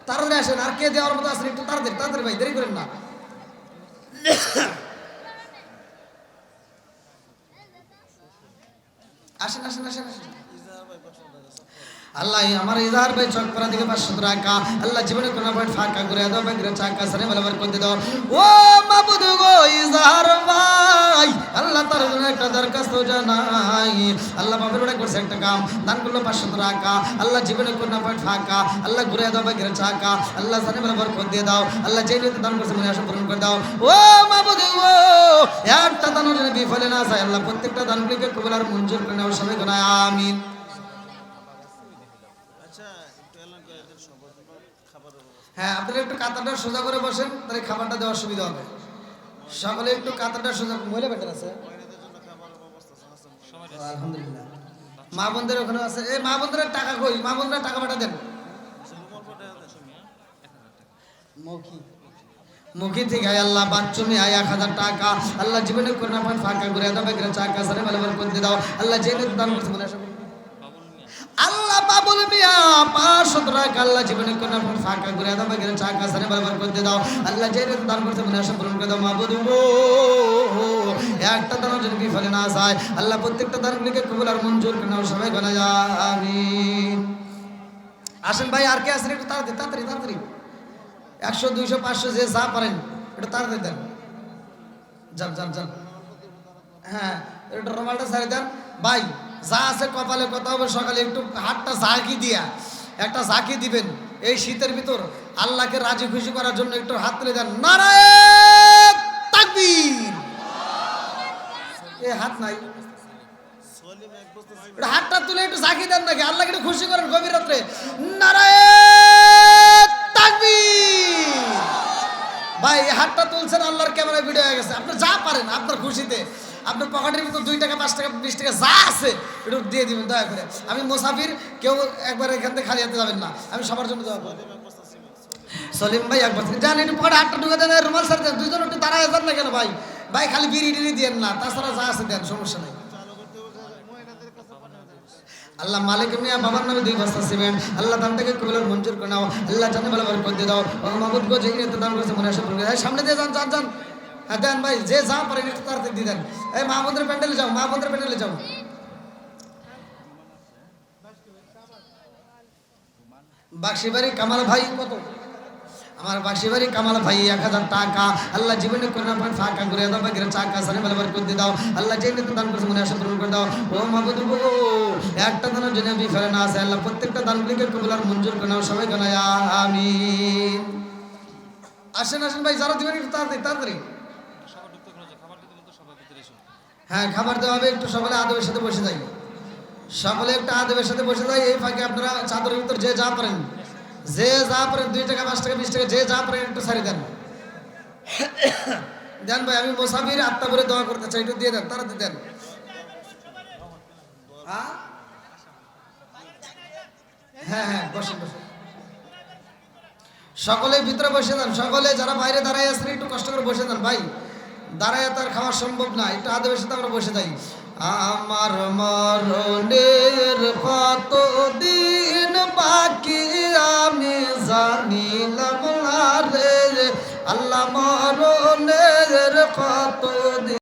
তাড়াতাড়ি আসেন আর কে দেওয়ার মতো আছেন একটু তাড়াতাড়ি তাড়াতাড়ি ভাই দেরি করেন না আসেন আসেন আসেন আসেন আল্লাহ আমার ইজাহার ভাই চকপাড়া থেকে 500 টাকা আল্লাহ জীবনে কোন পয়েন্ট ফাঁকা করে দাও বাকির টাকা সারে বলে বরকত দিয়ে দাও ও মাবুদ গো ইজাহার ভাই আল্লাহ তার জন্য একটা দরখাস্ত জানাই আল্লাহ বাপের বেড়া করছে একটা কাম দান করলো 500 টাকা আল্লাহ জীবনে কোন পয়েন্ট ফাঁকা আল্লাহ ঘুরে দাও বাকির টাকা আল্লাহ সারে বলে বরকত দিয়ে দাও আল্লাহ যেই নিয়তে দান করছে মনে আশা পূরণ করে দাও ও মাবুদ গো একটা দানও যেন বিফলে না যায় আল্লাহ প্রত্যেকটা দানগুলিকে কবুল আর মঞ্জুর করে নাও সবাই কোন আমিন হ্যাঁ আপনারা একটু কাতারটা সোজা করে বসেন তাহলে খাবারটা দেওয়ার সুবিধা হবে সকলে একটু কাতারটা সোজা মহিলা বেটার আছে আলহামদুলিল্লাহ মা বোনদের ওখানে আছে এই মা বোনদের টাকা কই মা বোনরা টাকা পাঠা দেন মুখী থেকে আল্লাহ বাচ্চুমি 1000 টাকা আল্লাহ জীবনে করোনা পয়েন্ট ফাঁকা ঘুরে দাও বাকিরা টাকা সারে বলে বরকত দিয়ে দাও আল্লাহ যে দান করতে মনে আসে আল্লাহ বাবুল মিয়া 500 টাকা আল্লাহ জীবনে কোন ফাঁকা ঘুরে দাও বাকিরা টাকা সারে বলে বরকত দিয়ে দাও আল্লাহ যে দান করতে মনে আসে পূরণ করে দাও মাবুদ গো একটা দানও যদি বিফলে না যায় আল্লাহ প্রত্যেকটা দানগুলিকে কবুল আর মঞ্জুর করে নাও সবাই বলা আমিন আসেন ভাই আর কে আছেন একটু তাড়াতাড়ি তাড়াতাড়ি তাড়াতাড়ি 100 200 500 যে যা পারেন একটু তাড়াতাড়ি দেন যান যান যান হ্যাঁ একটু রুমালটা ছাড়ে দেন ভাই যা আছে কপালে কথা হবে সকালে একটু হাতটা ঝাঁকি দিয়া একটা ঝাঁকি দিবেন এই শীতের ভিতর আল্লাহকে রাজি খুশি করার জন্য একটু হাত তুলে দেন নারায়ে তাকবীর এই হাত নাই হাতটা তুলে একটু ঝাঁকি দেন নাকি আল্লাহকে একটু খুশি করেন গভীর রাত্রে নারায়ে তাকবীর ভাই হাতটা তুলছেন আল্লাহর ক্যামেরায় ভিডিও হয়ে গেছে আপনি যা পারেন আপনার খুশিতে আপনার পকেটের ভিতর 2 টাকা 5 টাকা 20 টাকা যা আছে একটু দিয়ে দিবেন দয়া করে আমি মুসাফির কেউ একবার এখান থেকে খালি হাতে যাবেন না আমি সবার জন্য দোয়া করব সলিম ভাই একবার জান একটু পকেটে হাতটা ঢুকে দেন রুমাল স্যার দেন দুইজন একটু দাঁড়ায় যান না কেন ভাই ভাই খালি বিড়ি টিড়ি দিয়েন না তাছাড়া যা আছে দেন সমস্যা নাই আল্লাহ মালিক মিয়া বাবার নামে 2 বস্তা সিমেন্ট আল্লাহ দানটাকে কবুল মঞ্জুর করে নাও আল্লাহ জানে ভালো করে দিয়ে দাও ও মাহবুব গো যেই নিতে দান করেছে মনে আসে সামনে দিয়ে যান যান যান হ্যাঁ দেন ভাই যে যা পারেন একটু তাড়াতাড়ি দিয়ে দেন এই মাহবুবের প্যান্ডেলে যাও মাহবুবের প্যান্ডেলে যাও বাক্সিবাড়ি কামাল ভাই কত আমার বাক্সিবাড়ি কামাল ভাই 1000 টাকা আল্লাহ জীবনে করোনা পান ফাঁকা করে দাও বাগের চাকা সারে ভালো করে দিয়ে দাও আল্লাহ যেই নিতে দান করেছে মনে আসে পূরণ করে দাও ও মাহবুব গো একটা দানের জন্য বিফলে না আছে আল্লাহ প্রত্যেকটা দানগুলিকে কবুল আর মঞ্জুর করে নাও সবাই জানাই আমিন আসেন আসেন ভাই যারা দিবেন একটু তাড়াতাড়ি তাড়াতাড়ি হ্যাঁ খাবার দেওয়া হবে একটু সকলে আদবের সাথে বসে যাই সকলে একটা আদবের সাথে বসে যাই এই ফাঁকে আপনারা চাদরের ভিতর যে যা পারেন 2 টাকা 5 টাকা 20 টাকা যে যা পারেন একটু সারি দেন দেন ভাই আমি মুসাফির আত্মা করে দোয়া করতে চাই একটু দিয়ে দেন তাড়াতাড়ি দেন হ্যাঁ হ্যাঁ বসেন বসেন সকলে ভিতরে বসে যান সকলে যারা বাইরে দাঁড়ায় আছেন একটু কষ্ট করে বসে যান ভাই দাঁড়ায় তার খাওয়া সম্ভব না একটু আদবের সাথে আমরা বসে যাই আমার মরণের কত দিন বাকি আমি জানিলাম না রে আল্লাহ মরণের কত দিন